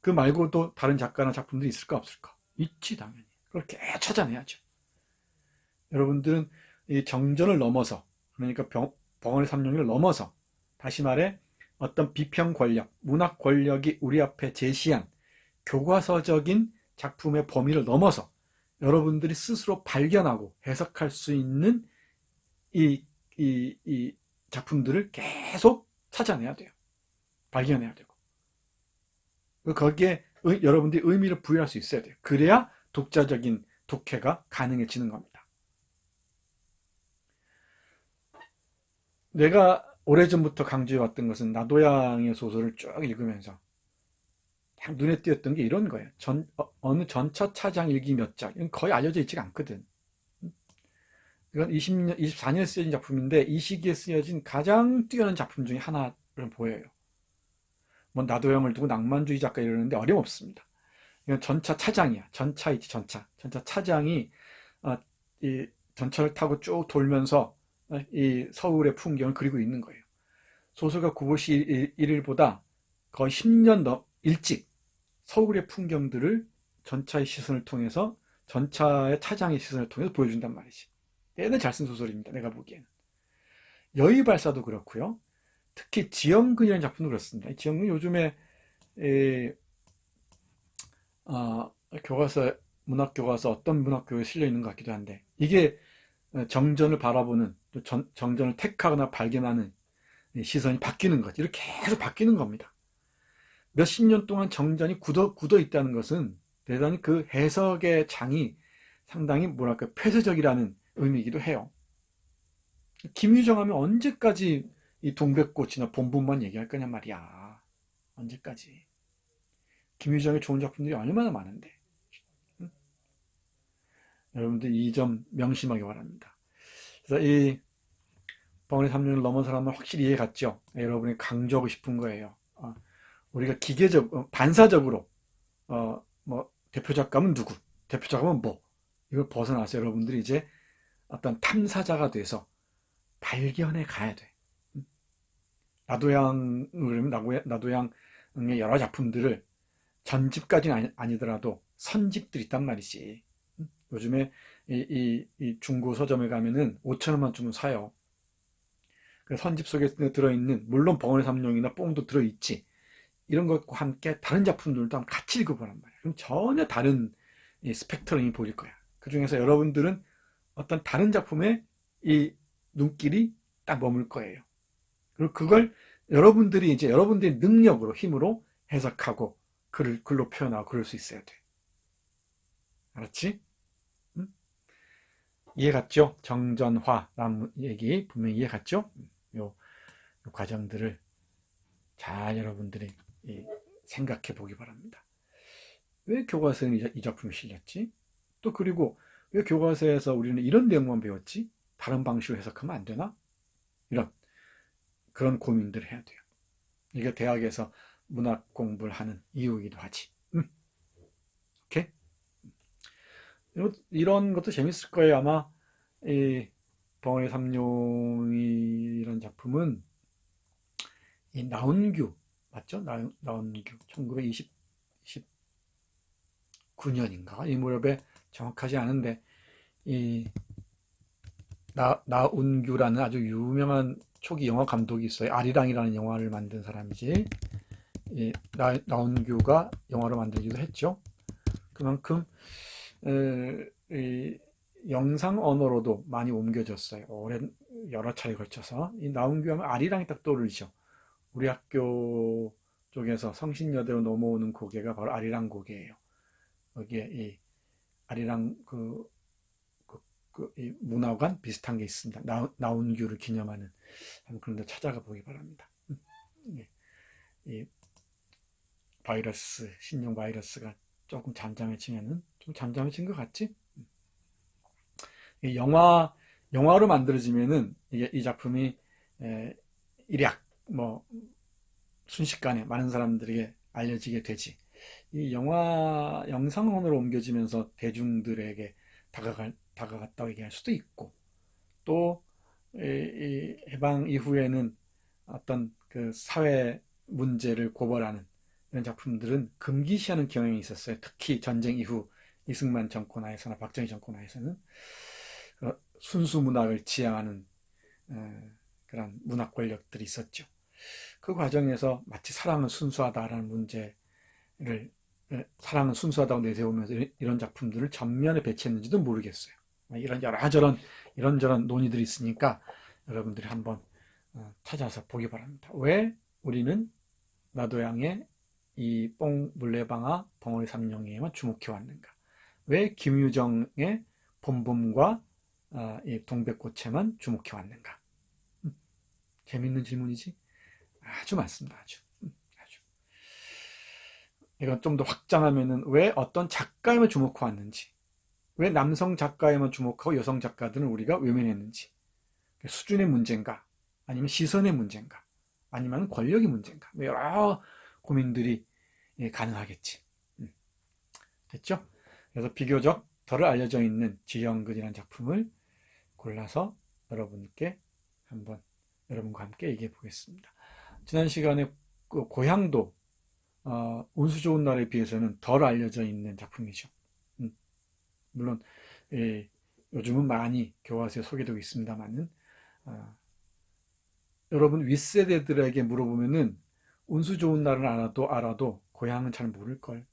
그 말고도 다른 작가나 작품들이 있을까 없을까? 있지, 당연히. 그걸 찾아내야죠. 여러분들은 이 정전을 넘어서, 그러니까 벙어리 삼룡을 넘어서, 다시 말해 어떤 비평 권력, 문학 권력이 우리 앞에 제시한 교과서적인 작품의 범위를 넘어서 여러분들이 스스로 발견하고 해석할 수 있는 이 작품들을 계속 찾아내야 돼요. 발견해야 되고. 거기에 여러분들이 의미를 부여할 수 있어야 돼요. 그래야 독자적인 독해가 가능해지는 겁니다. 내가 오래전부터 강조해왔던 것은 나도양의 소설을 쭉 읽으면서 딱 눈에 띄었던 게 이런 거예요. 어느 전차 차장 일기 몇 장, 이건 거의 알려져 있지가 않거든. 이건 24년에 쓰여진 작품인데 이 시기에 쓰여진 가장 뛰어난 작품 중에 하나로 보여요. 뭐 나도양을 두고 낭만주의 작가 이러는데 어림없습니다. 이건 전차 차장이야. 전차 있지, 전차. 전차 차장이 이 전차를 타고 쭉 돌면서 이 서울의 풍경을 그리고 있는 거예요. 소설가 구보시 1일보다 거의 10년 일찍 서울의 풍경들을 전차의 시선을 통해서, 전차의 차장의 시선을 통해서 보여준단 말이지. 대단히 잘 쓴 소설입니다. 내가 보기에는. 여의발사도 그렇고요. 특히 지형근이라는 작품도 그렇습니다. 지형근 요즘에 교과서, 문학교과서 어떤 문학교에 실려 있는 것 같기도 한데, 이게 정전을 바라보는, 또 정전을 택하거나 발견하는 시선이 바뀌는 거지. 이렇게 계속 바뀌는 겁니다. 몇십 년 동안 정전이 굳어 있다는 것은 대단히 그 해석의 장이 상당히 뭐랄까 폐쇄적이라는 의미이기도 해요. 김유정 하면 언제까지 이 동백꽃이나 봄봄만 얘기할 거냐 말이야. 언제까지. 김유정의 좋은 작품들이 얼마나 많은데. 응? 여러분들 이 점 명심하기 바랍니다. 그래서 이 벙어리 3년을 넘은 사람은 확실히 이해 갔죠. 여러분이 강조하고 싶은 거예요. 우리가 반사적으로 뭐 대표 작가면 누구, 대표 작가면 뭐, 이걸 벗어나서 여러분들이 이제 어떤 탐사자가 돼서 발견해 가야 돼. 나도양의 여러 작품들을 전집까지는 아니더라도 선집들이 있단 말이지. 요즘에 이 중고 서점에 가면은 5,000원만 주면 사요. 그 선집 속에 들어있는, 물론 벙어리 삼룡이나 뽕도 들어있지. 이런 것과 함께 다른 작품들도 한번 같이 읽어보란 말이야. 그럼 전혀 다른 스펙트럼이 보일 거야. 그 중에서 여러분들은 어떤 다른 작품에 이 눈길이 딱 머물 거예요. 그리고 그걸 여러분들이 이제 여러분들의 능력으로, 힘으로 해석하고 글로 표현하고 그럴 수 있어야 돼. 알았지? 응? 이해 갔죠? 정전화라는 얘기 분명히 이해 갔죠? 요 과정들을 잘 여러분들이 생각해 보기 바랍니다. 왜 교과서에 이 작품이 실렸지? 또 그리고 왜 교과서에서 우리는 이런 내용만 배웠지? 다른 방식으로 해석하면 안 되나? 그런 고민들을 해야 돼요. 이게 대학에서 문학 공부를 하는 이유이기도 하지. 오케이? 이런 것도 재밌을 거예요. 아마 이 벙어리 삼룡이라는 작품은 이 나운규 맞죠? 나운규 1929년인가 이 무렵에 정확하지 않은데 이 나운규라는 아주 유명한 초기 영화 감독이 있어요. 아리랑이라는 영화를 만든 사람이지. 이 나운규가 영화로 만들기도 했죠. 그만큼 이 영상 언어로도 많이 옮겨졌어요. 여러 차례 걸쳐서. 이 나운규 하면 아리랑이 딱 떠오르죠. 우리 학교 쪽에서 성신여대로 넘어오는 고개가 바로 아리랑 고개예요. 여기에 이 아리랑 이 문화관 비슷한 게 있습니다. 나운규를 기념하는 한번 그런 데 찾아가 보기 바랍니다. 이 바이러스, 신종 바이러스가 조금 잠잠해지면은 좀 잠잠해진 것 같지? 이 영화로 만들어지면은 이 작품이 일약 순식간에 많은 사람들에게 알려지게 되지. 이 영상으로 옮겨지면서 대중들에게 다가갔다고 얘기할 수도 있고, 또 이 해방 이후에는 어떤 그 사회 문제를 고발하는 이런 작품들은 금기시하는 경향이 있었어요. 특히 전쟁 이후 이승만 정권 하에서나 박정희 정권 하에서는 순수 문학을 지향하는 그런 문학 권력들이 있었죠. 그 과정에서 마치 사랑은 순수하다라는 문제를 사랑은 순수하다고 내세우면서 이런 작품들을 전면에 배치했는지도 모르겠어요. 이런저런 논의들이 있으니까 여러분들이 한번 찾아서 보기 바랍니다. 왜 우리는 나도양의 이 물레방아 벙어리 삼룡이에만 주목해 왔는가? 왜 김유정의 봄봄과 이 동백꽃에만 주목해 왔는가? 재밌는 질문이지? 아주 많습니다. 아주. 이건 좀 더 확장하면은 왜 어떤 작가에만 주목해 왔는지, 왜 남성 작가에만 주목하고 여성 작가들은 우리가 외면했는지, 수준의 문제인가, 아니면 시선의 문제인가, 아니면 권력의 문제인가, 여러 고민들이 가능하겠지. 됐죠? 그래서 비교적 덜 알려져 있는 지형근이라는 작품을 골라서 여러분과 함께 얘기해 보겠습니다. 지난 시간에 그 고향도 운수 좋은 날에 비해서는 덜 알려져 있는 작품이죠. 물론 요즘은 많이 교과서에 소개되고 있습니다만은 여러분 윗세대들에게 물어보면은 운수 좋은 날은 알아도 고향은 잘 모를걸.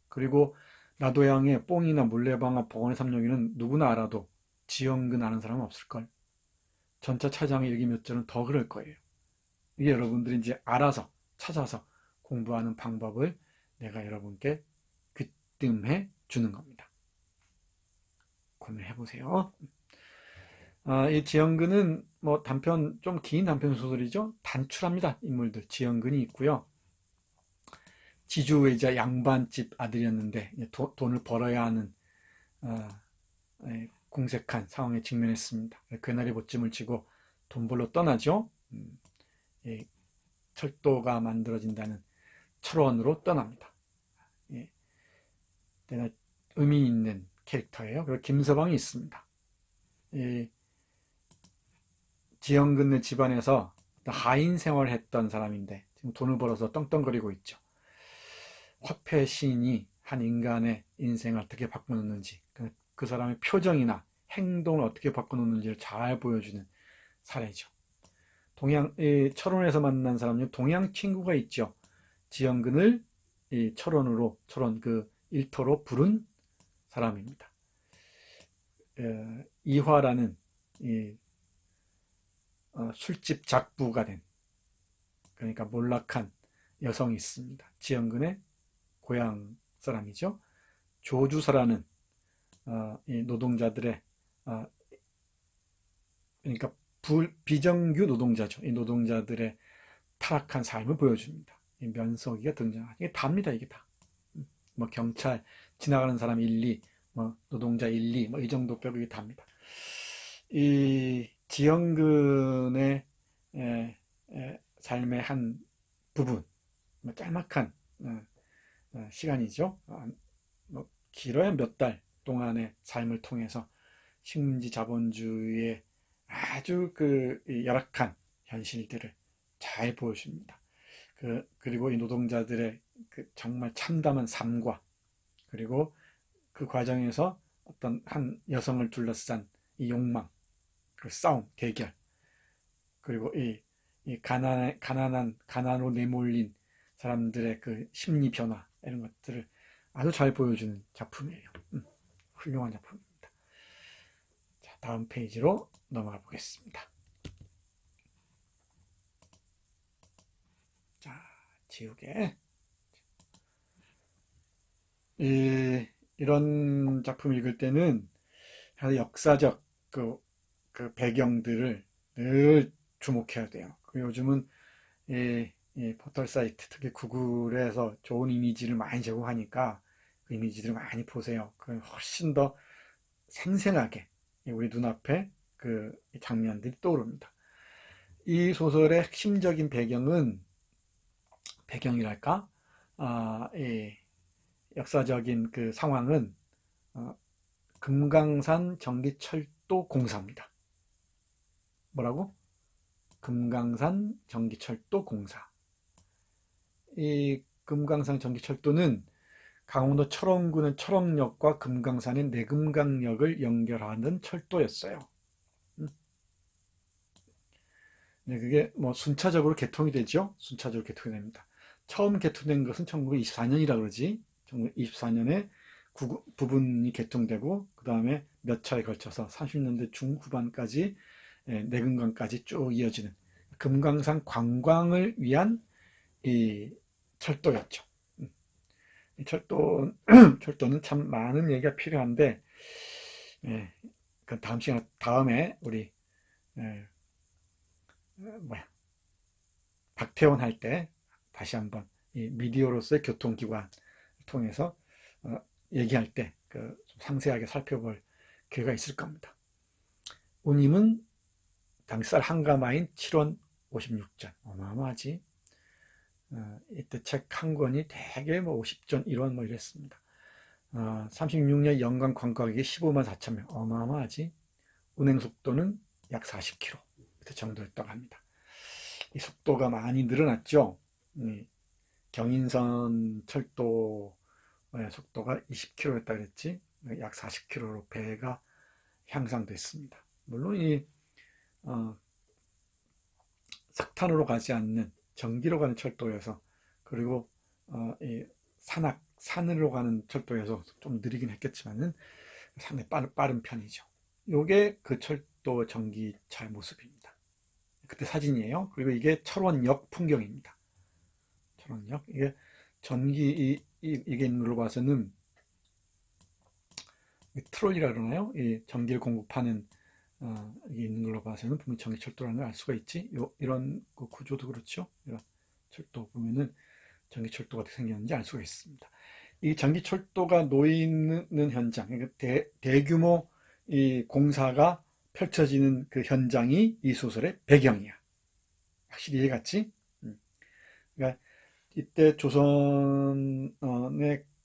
그리고 나도양의 뽕이나 물레방아 벙어리 삼룡이는 누구나 알아도 지형근 아는 사람은 없을걸. 전차 차장의 일기 몇 절은 더 그럴 거예요. 이게 여러분들이 이제 알아서 찾아서 공부하는 방법을 내가 여러분께 귀뜸해 주는 겁니다. 고민해 보세요. 이 지형근은 좀 긴 단편 소설이죠. 단출합니다. 인물들 지형근이 있고요. 지주의자 양반집 아들이었는데 돈을 벌어야 하는 공색한 상황에 직면했습니다. 괴나리 보찜을 치고 돈 벌러 떠나죠. 철도가 만들어진다는 철원으로 떠납니다. 의미 있는 캐릭터예요. 그리고 김서방이 있습니다. 지형근의 집안에서 하인 생활을 했던 사람인데 지금 돈을 벌어서 떵떵거리고 있죠. 화폐 시인이 한 인간의 인생을 어떻게 바꿔놓는지, 그 사람의 표정이나 행동을 어떻게 바꿔놓는지를 잘 보여주는 사례죠. 철원에서 만난 사람 중 동양 친구가 있죠. 지형근을 철원 그 일터로 부른 사람입니다. 이화라는 술집 작부가 된, 그러니까 몰락한 여성이 있습니다. 지형근의 고향 사람이죠. 조주사라는 이 노동자들의 그러니까 비정규 노동자죠. 이 노동자들의 타락한 삶을 보여줍니다. 이 면석이가 등장하죠. 이게 답니다. 이게 다. 경찰 지나가는 사람 1, 2, 노동자 1, 2, 이 정도 빼고 이게 답니다. 이 지형근의 삶의 한 부분, 짤막한 시간이죠. 길어야 몇 달 동안의 삶을 통해서 식민지 자본주의의 아주 그 열악한 현실들을 잘 보여줍니다. 그리고 이 노동자들의 그 정말 참담한 삶과, 그리고 그 과정에서 어떤 한 여성을 둘러싼 이 욕망, 그 싸움, 대결, 그리고 이 가난으로 내몰린 사람들의 그 심리 변화, 이런 것들을 아주 잘 보여주는 작품이에요. 훌륭한 작품입니다. 자, 다음 페이지로 넘어가 보겠습니다. 자, 지우개. 이런 작품 읽을 때는 역사적 그 배경들을 늘 주목해야 돼요. 요즘은 이 포털 사이트, 특히 구글에서 좋은 이미지를 많이 제공하니까 그 이미지들을 많이 보세요. 그 훨씬 더 생생하게 우리 눈앞에 그 장면들이 떠오릅니다. 이 소설의 핵심적인 배경이랄까? 이 역사적인 그 상황은 금강산 전기철도 공사입니다. 뭐라고? 금강산 전기철도 공사. 이 금강산 전기철도는 강원도 철원군의 철원역과 금강산의 내금강역을 연결하는 철도였어요. 네, 그게 뭐 순차적으로 개통이 되죠. 순차적으로 개통이 됩니다. 처음 개통된 것은 1924년이라 그러지. 1924년에 부분이 개통되고, 그 다음에 몇 차에 걸쳐서 30년대 중후반까지 내금강까지 쭉 이어지는 금강산 관광을 위한 이 철도였죠. 이 철도는 참 많은 얘기가 필요한데, 그 다음에 우리 박태원 할 때 다시 한번 이 미디어로서의 교통기관을 통해서 얘기할 때 좀 상세하게 살펴볼 기회가 있을 겁니다. 운임은 당시 쌀 한 가마인 7원 56전. 어마어마하지. 이때 책 한 권이 대개 뭐 50전 1원 뭐 이랬습니다. 36년 연간 관광객이 15만 4천 명. 어마어마하지. 운행 속도는 약 40km 정도였다고 합니다. 이 속도가 많이 늘어났죠. 경인선 철도의 속도가 20km였다 그랬지. 약 40km로 배가 향상됐습니다. 물론 석탄으로 가지 않는 전기로 가는 철도여서, 그리고 이 산으로 가는 철도여서 좀 느리긴 했겠지만은 상당히 빠른 편이죠. 요게 그 철도 전기차의 모습입니다. 그때 사진이에요. 그리고 이게 철원역 풍경입니다. 철원역. 이게 이게 있는 걸로 봐서는 트롤리라 그러나요? 이 전기를 공급하는 이게 있는 걸로 봐서는 분명히 전기철도라는 걸 알 수가 있지. 이런 그 구조도 그렇죠. 이런 철도 보면은 전기철도가 어떻게 생겼는지 알 수가 있습니다. 이 전기철도가 놓이는 현장, 그러니까 대규모 이 공사가 펼쳐지는 그 현장이 이 소설의 배경이야. 확실히 이해갔지? 그러니까 이때 조선의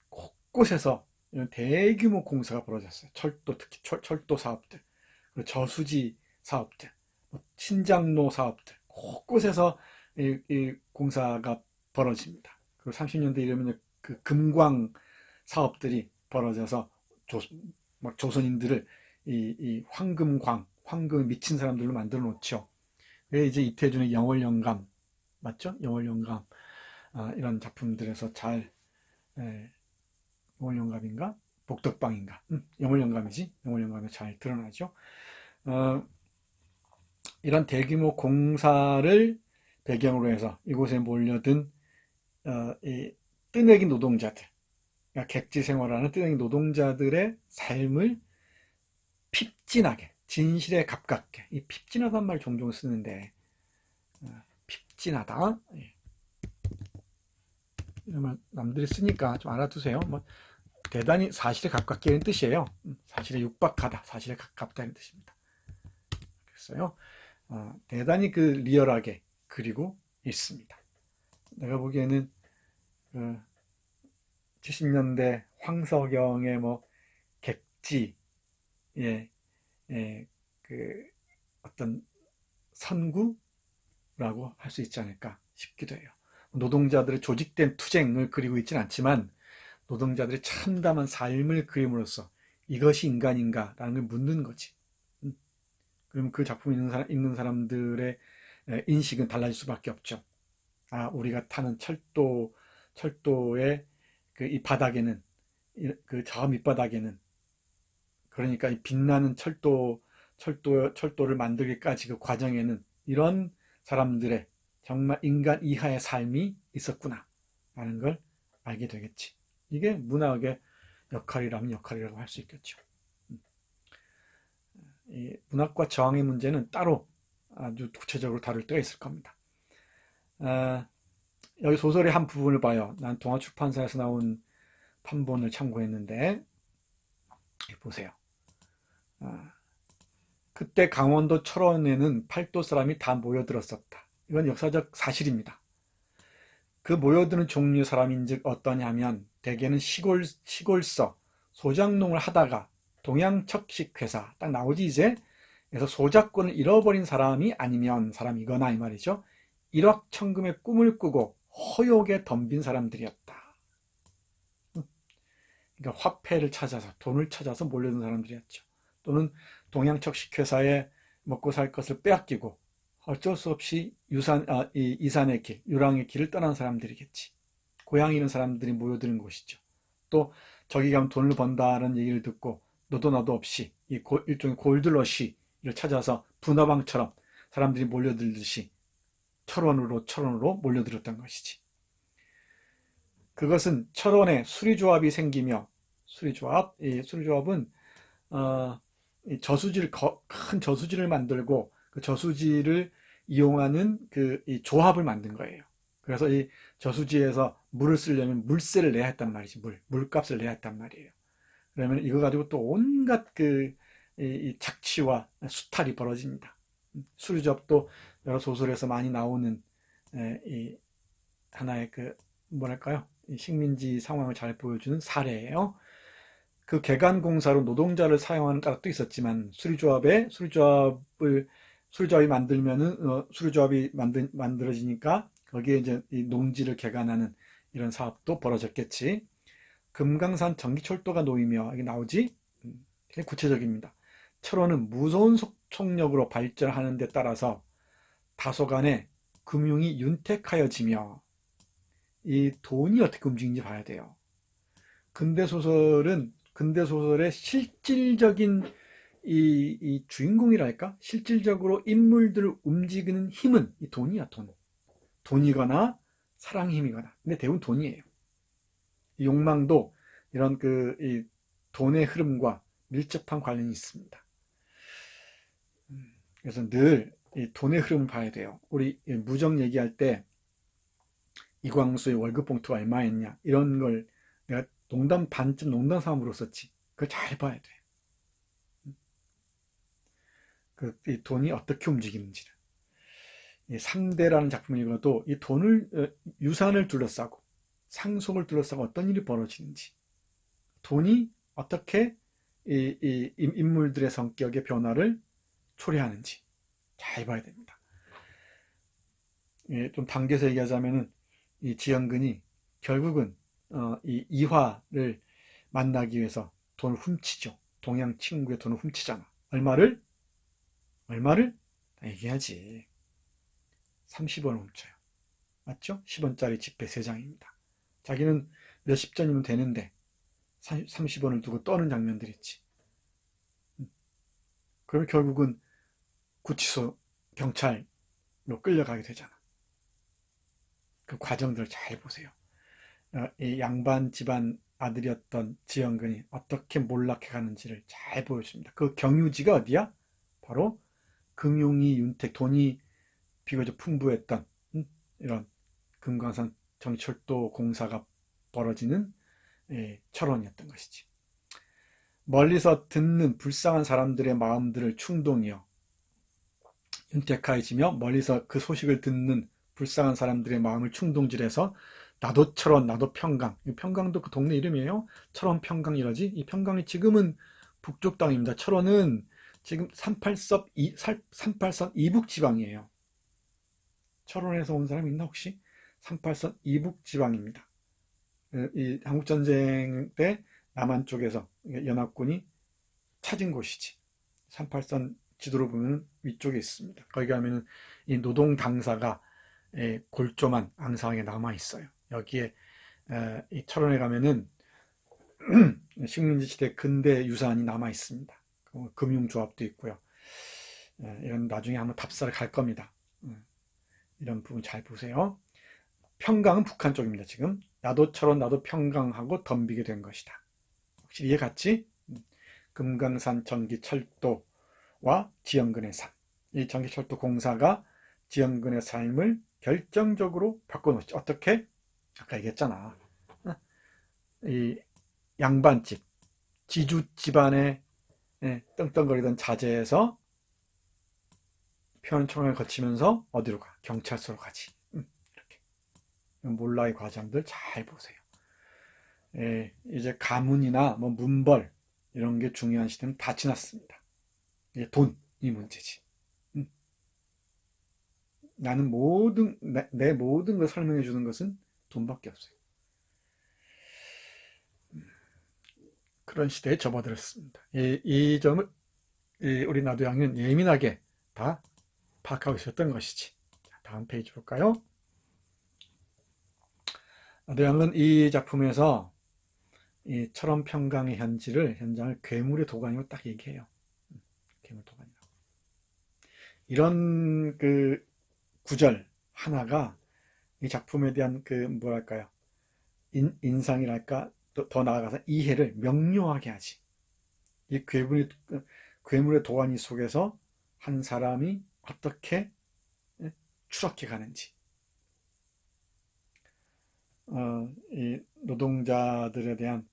곳곳에서 이런 대규모 공사가 벌어졌어요. 특히 철도 사업들, 그리고 저수지 사업들, 신장로 사업들, 곳곳에서 이 공사가 벌어집니다. 그리고 30년대 이러면 그 금광 사업들이 벌어져서 조선인들을 이 황금에 미친 사람들로 만들어 놓죠. 왜 이제 이태준의 영월영감, 맞죠? 영월영감, 이런 작품들에서 영월영감인가? 복덕방인가? 영월영감이지? 영월영감이 잘 드러나죠. 이런 대규모 공사를 배경으로 해서 이곳에 몰려든 이 뜨내기 노동자들, 그러니까 객지 생활하는 뜨내기 노동자들의 삶을 핍진하게, 진실에 가깝게, 이 핍진하다는 말 종종 쓰는데, 핍진하다, 이러면 남들이 쓰니까 좀 알아두세요. 뭐 대단히 사실에 가깝게 이런 뜻이에요. 사실에 육박하다, 사실에 가깝다는 뜻입니다. 그랬어요. 대단히 그 리얼하게 그리고 있습니다. 내가 보기에는 70년대 황석영의 뭐 객지, 그 어떤 선구라고 할 수 있지 않을까 싶기도 해요. 노동자들의 조직된 투쟁을 그리고 있지는 않지만 노동자들의 참담한 삶을 그림으로써 이것이 인간인가라는 걸 묻는 거지. 그럼 그 작품 읽는 사람들의 인식은 달라질 수밖에 없죠. 아, 우리가 타는 철도의 그 이 바닥에는, 그 저 밑바닥에는, 그러니까 이 빛나는 철도를 만들기까지 그 과정에는 이런 사람들의 정말 인간 이하의 삶이 있었구나 라는 걸 알게 되겠지. 이게 문학의 역할이라면 역할이라고 할 수 있겠죠. 이 문학과 저항의 문제는 따로 아주 구체적으로 다룰 때가 있을 겁니다. 여기 소설의 한 부분을 봐요. 난 동아출판사에서 나온 판본을 참고했는데 보세요. 그때 강원도 철원에는 팔도 사람이 다 모여들었었다. 이건 역사적 사실입니다. 그 모여드는 종류의 사람인즉 어떠냐면 대개는 시골서 소작농을 하다가 동양척식 회사 딱 나오지 이제. 그래서 소작권을 잃어버린 사람이 아니면 사람이거나 이 말이죠. 일확천금의 꿈을 꾸고 허욕에 덤빈 사람들이었다. 그러니까 화폐를 찾아서 돈을 찾아서 몰려든 사람들이었죠. 또는 동양척식 회사에 먹고 살 것을 빼앗기고 어쩔 수 없이 이산의 길, 유랑의 길을 떠난 사람들이겠지. 고향 잃은 사람들이 모여드는 곳이죠. 또 저기 가면 돈을 번다는 얘기를 듣고 너도 나도 없이 일종의 골드러시를 찾아서 분화방처럼 사람들이 몰려들듯이 철원으로 몰려들었던 것이지. 그것은 철원에 수리조합이 생기며 수리조합은 큰 저수지를 만들고 그 저수지를 이용하는 이 조합을 만든 거예요. 그래서 이 저수지에서 물을 쓰려면 물세를 내야 했단 말이지. 물값을 내야 했단 말이에요. 그러면 이거 가지고 또 온갖 이 착취와 수탈이 벌어집니다. 수리조합도 여러 소설에서 많이 나오는 이 하나의 뭐랄까요? 식민지 상황을 잘 보여주는 사례예요. 그 개간공사로 노동자를 사용하는 까닭도 있었지만 수리조합이 만들어지니까 거기에 이제 이 농지를 개간하는 이런 사업도 벌어졌겠지. 금강산 전기철도가 놓이며 이게 나오지. 되게 구체적입니다. 철원은 무서운 속력으로 발전하는 데 따라서 다소간에 금융이 윤택하여지며 이 돈이 어떻게 움직이는지 봐야 돼요. 근대소설의 실질적인 이 주인공이랄까? 실질적으로 인물들을 움직이는 힘은 이 돈이야, 돈. 돈이거나 사랑의 힘이거나. 근데 대부분 돈이에요. 이 욕망도 이런 이 돈의 흐름과 밀접한 관련이 있습니다. 그래서 늘 이 돈의 흐름을 봐야 돼요. 우리 무적 얘기할 때 이광수의 월급 봉투가 얼마였냐 이런 걸 내가 반쯤 농담 삼으로 썼지. 그걸 잘 봐야 돼. 이 돈이 어떻게 움직이는지를. 이 상대라는 작품을 읽어도 이 유산을 둘러싸고 상속을 둘러싸고 어떤 일이 벌어지는지, 돈이 어떻게 이 인물들의 성격의 변화를 초래하는지 잘 봐야 됩니다. 좀 당겨서 얘기하자면은 이 지연근이 결국은 이 이화를 만나기 위해서 돈을 훔치죠. 동양 친구의 돈을 훔치잖아. 얼마를? 얘기하지. 30원을 훔쳐요. 맞죠? 10원짜리 지폐 3장입니다. 자기는 몇십 전이면 되는데 30원을 두고 떠는 장면들이 있지. 그러면 결국은 구치소 경찰로 끌려가게 되잖아. 그 과정들을 잘 보세요. 이 양반 집안 아들이었던 지연근이 어떻게 몰락해 가는지를 잘 보여줍니다. 그 경유지가 어디야? 바로 금융이 윤택, 돈이 비교적 풍부했던 이런 금강산 정철도 공사가 벌어지는 철원이었던 것이지. 멀리서 듣는 불쌍한 사람들의 마음들을 충동이요 윤택하여지며 멀리서 그 소식을 듣는 불쌍한 사람들의 마음을 충동질해서 나도 철원, 나도 평강. 평강도 그 동네 이름이에요. 철원 평강 이러지. 이 평강이 지금은 북쪽 땅입니다. 철원은 지금 38선 이북 지방이에요. 철원에서 온 사람 있나 혹시? 38선 이북 지방입니다. 이 한국전쟁 때 남한 쪽에서 연합군이 찾은 곳이지. 38선 지도로 보면 위쪽에 있습니다. 거기 가면은 이 노동 당사가 골조만 앙상하게 남아 있어요. 여기에 이 철원에 가면은 식민지 시대 근대 유산이 남아 있습니다. 금융조합도 있고요. 이런 나중에 한번 답사를 갈 겁니다. 이런 부분 잘 보세요. 평강은 북한 쪽입니다. 지금 나도 철원 나도 평강하고 덤비게 된 것이다. 확실히 이해 갔지? 금강산 전기철도와 지연근의 삶. 이 전기철도 공사가 지연근의 삶을 결정적으로 바꿔놓지. 어떻게? 아까 얘기했잖아. 이 양반집, 지주 집안에 떵떵거리던 자제에서 평안청을 거치면서 어디로 가? 경찰서로 가지. 이렇게. 몰라의 과정들 잘 보세요. 이제 가문이나 뭐 문벌 이런 게 중요한 시대는 다 지났습니다. 이제 돈이 문제지. 나는 내 모든 걸 설명해 주는 것은 돈밖에 없어요. 그런 시대에 접어들었습니다. 이 점을 우리 나도양은 예민하게 다 파악하고 있었던 것이지. 다음 페이지 볼까요? 나도양은 이 작품에서 이 철원 평강의 현장을 괴물의 도가니로 딱 얘기해요. 괴물 도가니라고. 이런 그 구절 하나가 이 작품에 대한 그 뭐랄까요? 인상이랄까? 더 나아가서 이해를 명료하게 하지. 이 괴물의 도가니 속에서 한 사람이 어떻게 추락해 가는지. 이 노동자들에 대한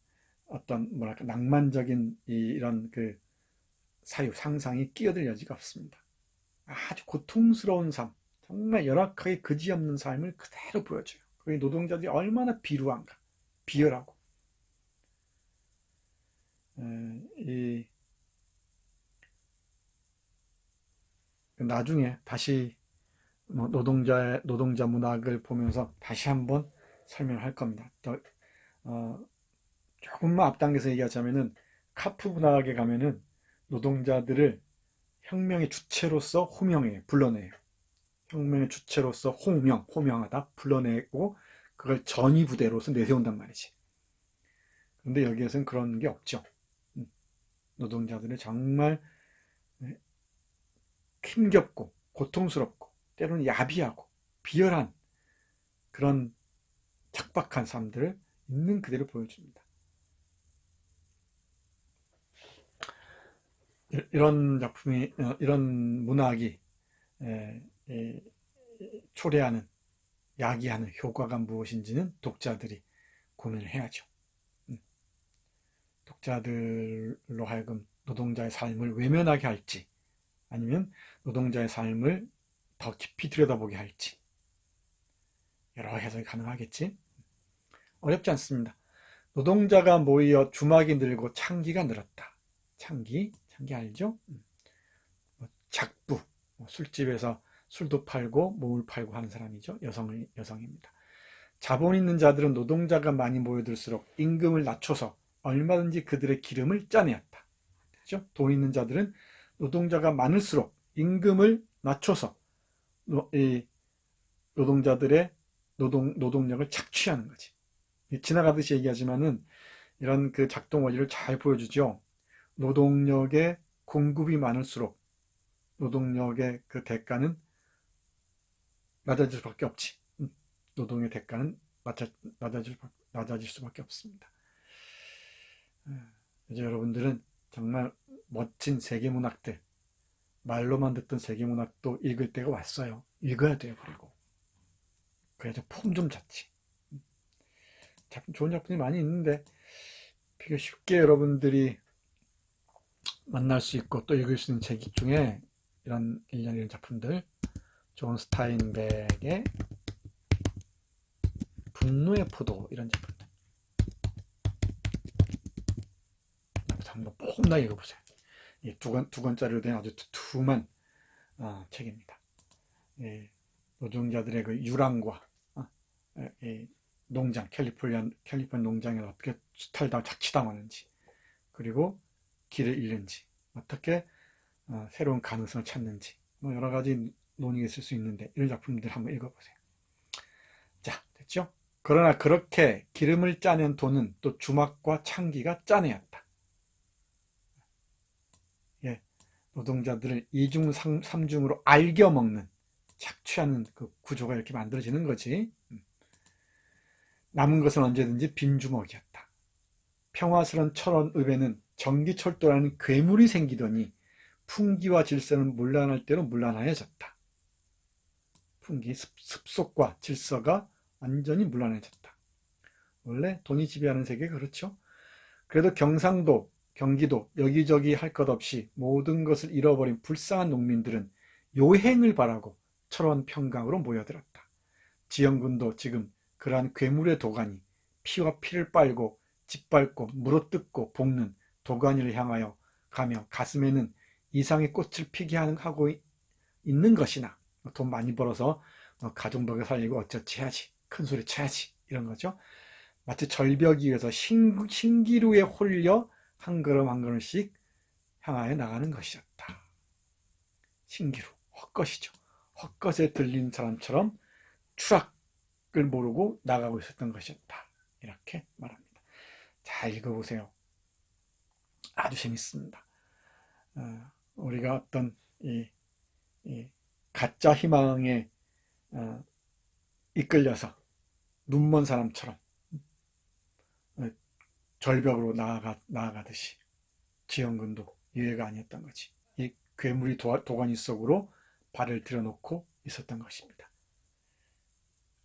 어떤 뭐랄까 낭만적인 이런 그 상상이 끼어들 여지가 없습니다. 아주 고통스러운 삶, 정말 열악하게 그지없는 삶을 그대로 보여줘요. 그 노동자들이 얼마나 비루한가, 비열하고. 나중에 다시 노동자 문학을 보면서 다시 한번 설명할 겁니다. 조금만 앞당겨서 얘기하자면은 카프 문학에 가면은 노동자들을 혁명의 주체로서 불러내요. 혁명의 주체로서 호명하다, 불러내고 그걸 전위 부대로서 내세운단 말이지. 그런데 여기에서는 그런 게 없죠. 노동자들이 정말 힘겹고 고통스럽고 때로는 야비하고 비열한 그런 척박한 삶들을 있는 그대로 보여줍니다. 이런 작품이, 이런 문학이 초래하는, 야기하는 효과가 무엇인지는 독자들이 고민을 해야죠. 독자들로 하여금 노동자의 삶을 외면하게 할지, 아니면 노동자의 삶을 더 깊이 들여다보게 할지, 여러 해석이 가능하겠지. 어렵지 않습니다. 노동자가 모여 주막이 늘고 창기가 늘었다. 창기 알죠? 작부, 술집에서 술도 팔고 몸을 팔고 하는 사람이죠. 여성입니다. 자본 있는 자들은 노동자가 많이 모여들수록 임금을 낮춰서 얼마든지 그들의 기름을 짜내었다. 그렇죠? 돈 있는 자들은 노동자가 많을수록 임금을 낮춰서 이 노동자들의 노동력을 착취하는 거지. 지나가듯이 얘기하지만은 이런 그 작동 원리를 잘 보여주죠. 노동력의 공급이 많을수록 노동력의 그 대가는 낮아질 수밖에 없지. 노동의 대가는 낮아질 수밖에 없습니다. 이제 여러분들은 정말 멋진 세계문학들, 말로만 듣던 세계문학도 읽을 때가 왔어요. 읽어야 돼요. 그래야지 폼 좀 잡지. 좋은 작품이 많이 있는데 되게 쉽게 여러분들이 만날 수 있고 또 읽을 수 있는 책 중에 이런 작품들, 존 스타인백의 분노의 포도, 이런 작품들 한번 꼭 다 읽어보세요. 이 두 권짜리로 된 아주 두툼한 책입니다. 노동자들의 그 유랑과 농장, 캘리포니아 농장에 어떻게 수탈당하고 착취당하는지, 그리고 길을 잃는지, 어떻게 새로운 가능성을 찾는지, 뭐 여러 가지 논의가 있을 수 있는데 이런 작품들 한번 읽어보세요. 자, 됐죠? 그러나 그렇게 기름을 짜낸 돈은 또 주막과 창기가 짜내었다. 노동자들을 이중 삼중으로 알겨 먹는, 착취하는 그 구조가 이렇게 만들어지는 거지. 남은 것은 언제든지 빈주먹이었다. 평화스러운 철원읍에는 전기철도라는 괴물이 생기더니 풍기와 질서는 문란할 대로 문란하여졌다. 풍기, 습속과 질서가 완전히 문란해졌다. 원래 돈이 지배하는 세계가 그렇죠. 그래도 경상도, 경기도 여기저기 할 것 없이 모든 것을 잃어버린 불쌍한 농민들은 요행을 바라고 철원 평강으로 모여들었다. 지영군도 지금 그러한 괴물의 도가니, 피와 피를 빨고 짓밟고 물어뜯고 볶는 도가니를 향하여 가며 가슴에는 이상의 꽃을 피게 하고 있는 것이나, 돈 많이 벌어서 가정복에 살리고 어쩌지 해야지, 큰 소리 쳐야지, 이런 거죠. 마치 절벽 위에서 신기루에 홀려 한 걸음 한 걸음씩 향하여 나가는 것이었다. 신기루, 헛것이죠. 헛것에 들린 사람처럼 추락을 모르고 나가고 있었던 것이었다. 이렇게 말합니다. 잘 읽어보세요. 아주 재밌습니다. 우리가 어떤 이 가짜 희망에 이끌려서 눈먼 사람처럼 절벽으로 나아가듯이 지영군도 유해가 아니었던 거지. 이 괴물이 도가니 속으로 발을 들여놓고 있었던 것입니다.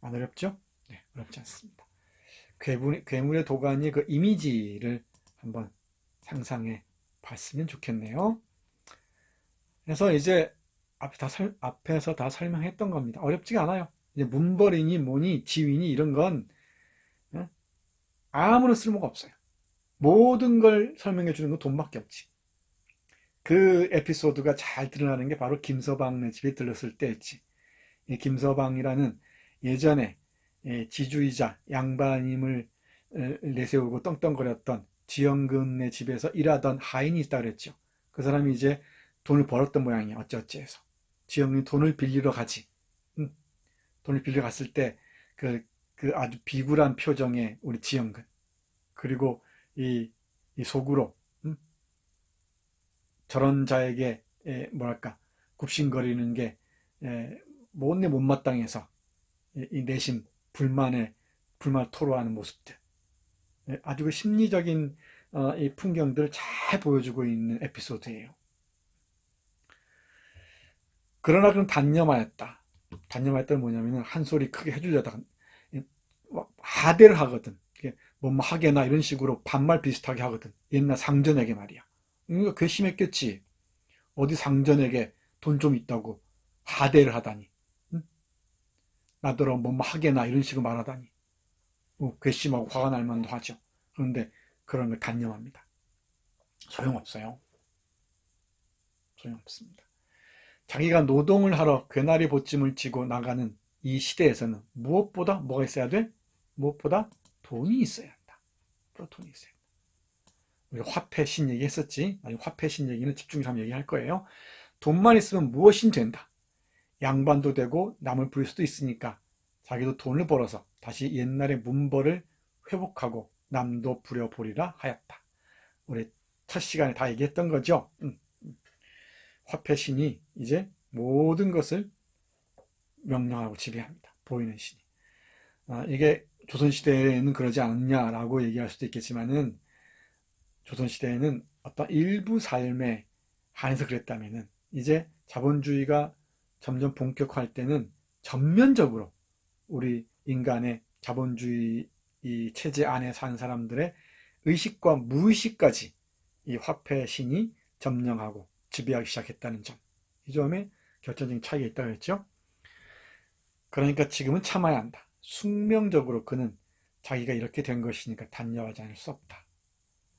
안 어렵죠? 네, 어렵지 않습니다. 괴물의 도가니 그 이미지를 한번 상상해 봤으면 좋겠네요. 그래서 이제 앞에서 다 설명했던 겁니다. 어렵지가 않아요. 이제 문벌이니 뭐니 지위니 이런 건 아무런 쓸모가 없어요. 모든 걸 설명해 주는 건 돈밖에 없지. 그 에피소드가 잘 드러나는 게 바로 김서방네 집에 들렀을 때였지. 이 김서방이라는 예전에 지주이자 양반임을 내세우고 떵떵거렸던 지영근네 집에서 일하던 하인이 있다 그랬죠. 그 사람이 이제 돈을 벌었던 모양이야. 어찌어찌 해서 지영근이 돈을 빌리러 가지. 돈을 빌리러 갔을 때 그 아주 비굴한 표정의 우리 지영근, 그리고 이 속으로 저런 자에게 뭐랄까 굽신거리는 게 못내 못마땅해서 이 내심 불만을 토로하는 모습들, 아주 그 심리적인 이 풍경들을 잘 보여주고 있는 에피소드예요. 그러나 그럼 단념하였다. 단념하였다는 뭐냐면은 한 소리 크게 해주려다가 하대를 하거든. 뭐 하게나 이런 식으로 반말 비슷하게 하거든. 옛날 상전에게 말이야. 그러니까 괘씸했겠지. 어디 상전에게 돈 좀 있다고 하대를 하다니. 응? 나더러 뭐 하게나 이런 식으로 말하다니. 괘씸하고 화가 날 만도 하죠. 그런데 그런 걸 단념합니다. 소용없어요. 소용없습니다. 자기가 노동을 하러 괴나리 보찜을 쥐고 나가는 이 시대에서는 무엇보다 뭐가 있어야 돼? 무엇보다 돈이 있어야 한다. 돈이 있어야 한다. 우리가 화폐신 얘기 했었지. 화폐신 얘기는 집중해서 한번 얘기할 거예요. 돈만 있으면 무엇인 된다. 양반도 되고 남을 부릴 수도 있으니까 자기도 돈을 벌어서 다시 옛날의 문벌을 회복하고 남도 부려보리라 하였다. 우리 첫 시간에 다 얘기했던 거죠. 화폐신이 이제 모든 것을 명령하고 지배합니다. 보이는 신이. 이게 조선시대에는 그러지 않느냐라고 얘기할 수도 있겠지만은, 조선시대에는 어떤 일부 삶에 한해서 그랬다면은, 이제 자본주의가 점점 본격화할 때는 전면적으로 우리 인간의 자본주의 이 체제 안에 산 사람들의 의식과 무의식까지 이 화폐신이 점령하고 지배하기 시작했다는 점, 이 점에 결정적인 차이가 있다고 했죠. 그러니까 지금은 참아야 한다. 숙명적으로 그는 자기가 이렇게 된 것이니까 단념하지 않을 수 없다.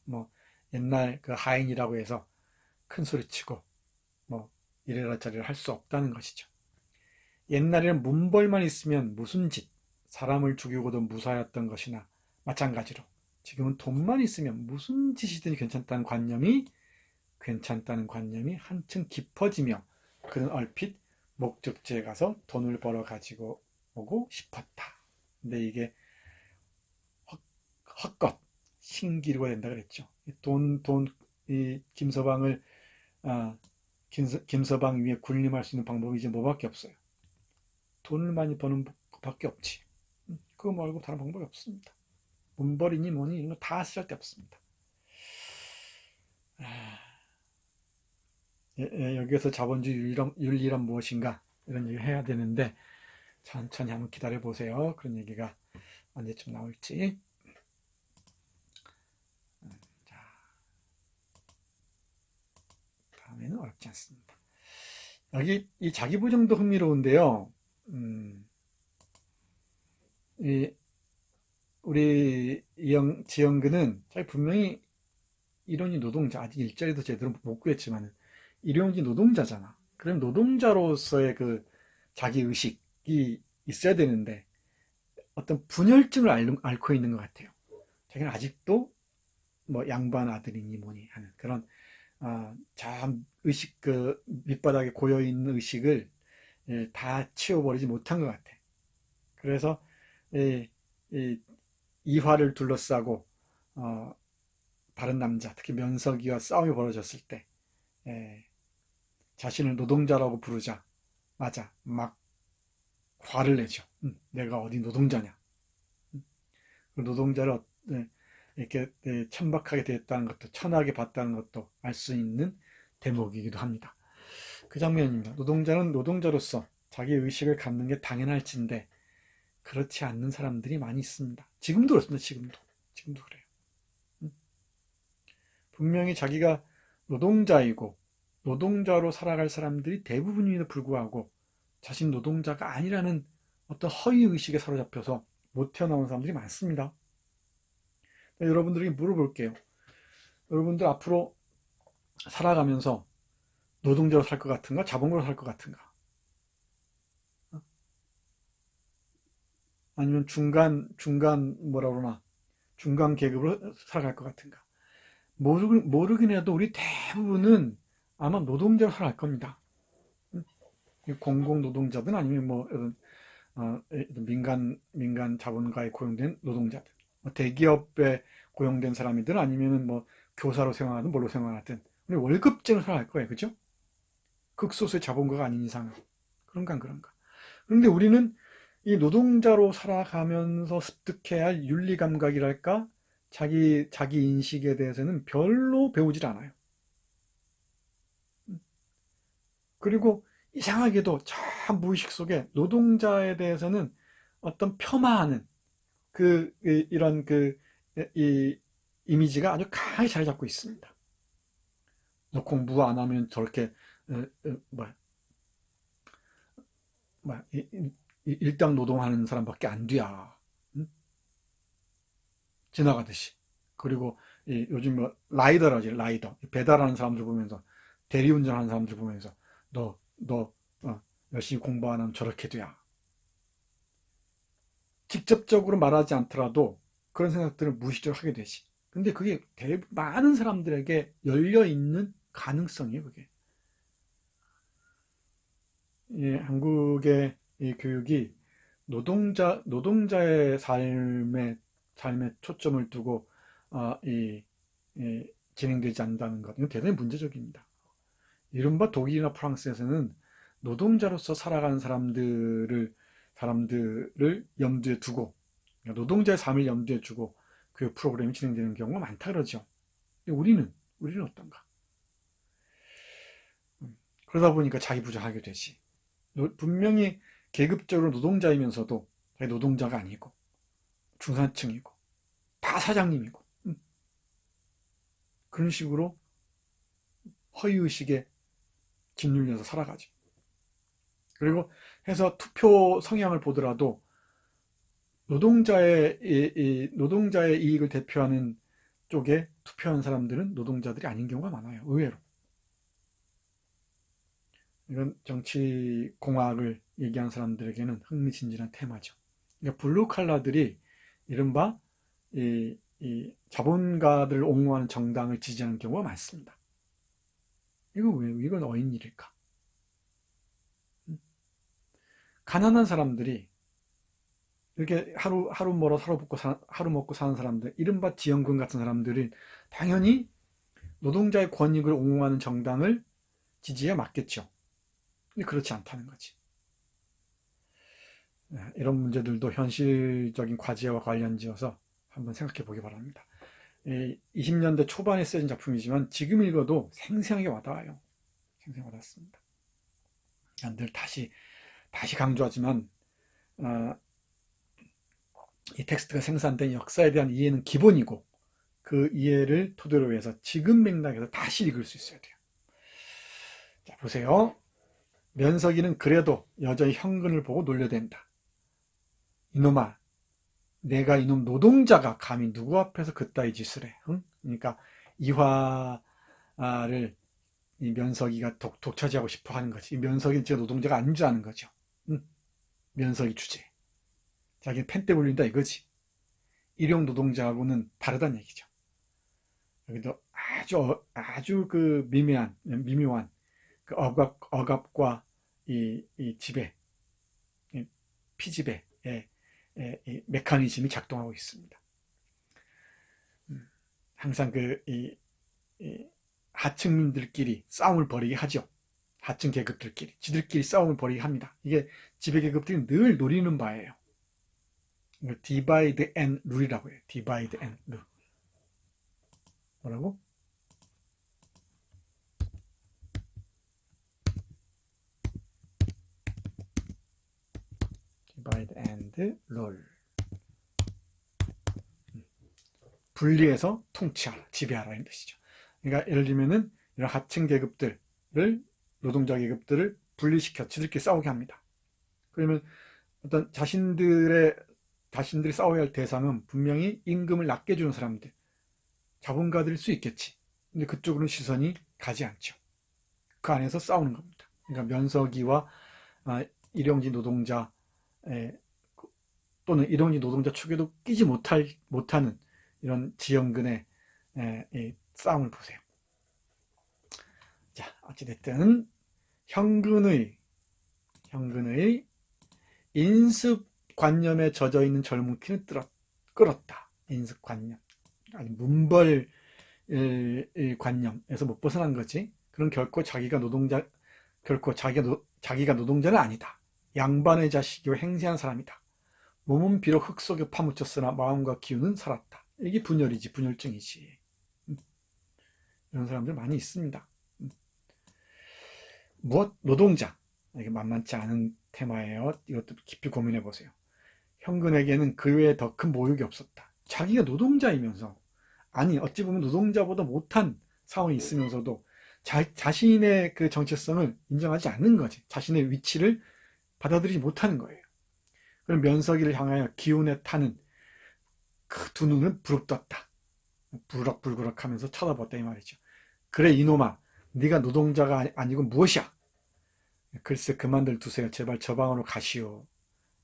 뭐 옛날 그 하인이라고 해서 큰 소리치고 뭐 이래라 저래라 할 수 없다는 것이죠. 옛날에는 문벌만 있으면 무슨 짓, 사람을 죽이고도 무사했던 것이나 마찬가지로 지금은 돈만 있으면 무슨 짓이든 괜찮다는 관념이 한층 깊어지며 그는 얼핏 목적지에 가서 돈을 벌어 가지고 오고 싶었다. 근데 이게 헛것 신기루가 된다 그랬죠. 이 김서방을 김서방 위에 군림할 수 있는 방법이 이제 뭐밖에 없어요. 돈을 많이 버는 것밖에 없지. 그거 말고 다른 방법이 없습니다. 문벌이니 뭐니 이런 거 다 쓸데없습니다. 여기에서 자본주의 윤리란 무엇인가 이런 얘기를 해야 되는데 천천히 한번 기다려 보세요. 그런 얘기가 언제쯤 나올지. 자, 다음에는 어렵지 않습니다. 여기 이 자기부정도 흥미로운데요. 우리 지영근은 분명히 일용직 노동자, 아직 일자리도 제대로 못 구했지만 일용직 노동자잖아. 그럼 노동자로서의 그 자기의식이 있어야 되는데 어떤 분열증을 앓고 있는 것 같아요. 자기는 아직도 뭐 양반 아들이니 뭐니 하는 그런 참 의식, 그 밑바닥에 고여있는 의식을 다 치워버리지 못한 것 같아. 그래서 이 이화를 둘러싸고 다른 남자, 특히 면석이와 싸움이 벌어졌을 때 자신을 노동자라고 부르자 맞아 막 화를 내죠. 내가 어디 노동자냐. 그 노동자를 이렇게 천박하게 대했다는 것도, 천하게 봤다는 것도 알 수 있는 대목이기도 합니다. 그 장면입니다. 노동자는 노동자로서 자기 의식을 갖는 게 당연할진데 그렇지 않는 사람들이 많이 있습니다. 지금도 그렇습니다. 지금도 그래요. 분명히 자기가 노동자이고 노동자로 살아갈 사람들이 대부분임에도 불구하고 자신 노동자가 아니라는 어떤 허위의식에 사로잡혀서 못 태어나온 사람들이 많습니다. 여러분들에게 물어볼게요. 여러분들 앞으로 살아가면서 노동자로 살 것 같은가? 자본가로 살 것 같은가? 아니면 뭐라 그러나 중간 계급으로 살아갈 것 같은가? 모르긴 해도 우리 대부분은 아마 노동자로 살아갈 겁니다. 공공 노동자든 아니면 뭐 민간 자본가에 고용된 노동자들, 대기업에 고용된 사람이든 아니면은 뭐 교사로 생활하든 뭘로 생활하든 우리 월급제로 살아갈 거예요, 그죠? 극소수의 자본가가 아닌 이상은 그런가. 그런데 우리는 이 노동자로 살아가면서 습득해야 할 윤리 감각이랄까 자기 인식에 대해서는 별로 배우질 않아요. 그리고 이상하게도 참 무의식 속에 노동자에 대해서는 어떤 폄하하는 이런 이 이미지가 아주 강하게 자리 잡고 있습니다. 너 공부 안 하면 저렇게 일당 노동하는 사람밖에 안 돼야. 지나가듯이. 그리고 요즘 뭐 라이더라지, 라이더. 배달하는 사람들 보면서, 대리운전하는 사람들 보면서 너 열심히 공부 안 하면 저렇게 돼야. 직접적으로 말하지 않더라도 그런 생각들을 무의식적으로 하게 되지. 근데 그게 많은 사람들에게 열려있는 가능성이에요, 그게. 한국의 이 교육이 노동자의 삶에 초점을 두고 진행되지 않는다는 것, 이건 대단히 문제적입니다. 이른바 독일이나 프랑스에서는 노동자로서 살아가는 사람들을 염두에 두고, 노동자의 삶을 염두에 두고 교육 프로그램이 진행되는 경우가 많다 그러죠. 우리는 어떤가? 그러다 보니까 자기부정하게 되지. 분명히 계급적으로 노동자이면서도 노동자가 아니고 중산층이고 다 사장님이고 그런 식으로 허위의식에 짓눌려서 살아가죠. 그리고 해서 투표 성향을 보더라도 노동자의 이익을 대표하는 쪽에 투표하는 사람들은 노동자들이 아닌 경우가 많아요. 의외로. 이건 정치 공학을 얘기하는 사람들에게는 흥미진진한 테마죠. 그러니까 블루 칼라들이 이른바 이 자본가들을 옹호하는 정당을 지지하는 경우가 많습니다. 이건 어인 일일까? 가난한 사람들이 이렇게 하루 멀어 하루 먹고 사는 사람들, 이른바 지연군 같은 사람들은 당연히 노동자의 권익을 옹호하는 정당을 지지해 맞겠죠. 근데 그렇지 않다는 거지. 이런 문제들도 현실적인 과제와 관련지어서 한번 생각해 보기 바랍니다. 20년대 초반에 쓰여진 작품이지만 지금 읽어도 생생하게 와닿아요. 생생하게 와닿습니다. 늘 다시 강조하지만 이 텍스트가 생산된 역사에 대한 이해는 기본이고 그 이해를 토대로 해서 지금 맥락에서 다시 읽을 수 있어야 돼요. 자, 보세요. 면석이는 그래도 여전히 현근을 보고 놀려댄다. 이놈아, 내가 이놈 노동자가 감히 누구 앞에서 그따위 짓을 해? 응? 그러니까 이화를 이 면석이가 독차지하고 싶어 하는 거지. 이 면석이는 진짜 노동자가 아닌 줄 아는 거죠. 응? 면석이 주제. 자기는 펜때 불린다 이거지. 일용 노동자하고는 다르다는 얘기죠. 여기도 아주 그 미묘한 그 억압과 이 지배, 피지배의 이 메커니즘이 작동하고 있습니다. 항상 이 하층민들끼리 싸움을 벌이게 하죠. 하층 계급들끼리 지들끼리 싸움을 벌이게 합니다. 이게 지배 계급들이 늘 노리는 바예요. 이걸 divide and rule이라고 해요. divide and rule. 뭐라고? divide and rule. 분리해서 통치하라, 지배하라 이런 뜻이죠. 그러니까 예를 들면은 이런 하층 계급들을 노동자 계급들을 분리시켜 지들끼리 싸우게 합니다. 그러면 어떤 자신들이 싸워야 할 대상은 분명히 임금을 낮게 주는 사람들, 자본가들일 수 있겠지. 근데 그쪽으로는 시선이 가지 않죠. 그 안에서 싸우는 겁니다. 그러니까 면석이와 일용직 노동자 또는 일용직 노동자 측에도 끼지 못하는 이런 지연근의 싸움을 보세요. 자, 어찌됐든 현근의 인습관념에 젖어있는 젊은 키는 끌었다. 인습관념. 아니 문벌 관념에서 못 벗어난 거지. 그럼 결코 자기가 노동자는 아니다. 양반의 자식이요 행세한 사람이다. 몸은 비록 흙 속에 파묻혔으나 마음과 기운은 살았다. 이게 분열이지, 분열증이지. 이런 사람들 많이 있습니다. 무엇? 노동자. 이게 만만치 않은 테마예요. 이것도 깊이 고민해 보세요. 현근에게는 그 외에 더 큰 모욕이 없었다. 자기가 노동자이면서, 아니 어찌 보면 노동자보다 못한 상황이 있으면서도 자신의 그 정체성을 인정하지 않는 거지. 자신의 위치를 받아들이지 못하는 거예요. 그럼 면석이를 향하여 기운에 타는 그 두 눈은 부릅떴다. 부럭불그럭 하면서 쳐다봤다 이 말이죠. 그래 이놈아, 네가 노동자가 아니고 무엇이야? 글쎄 그만들 두세요. 제발 저 방으로 가시오.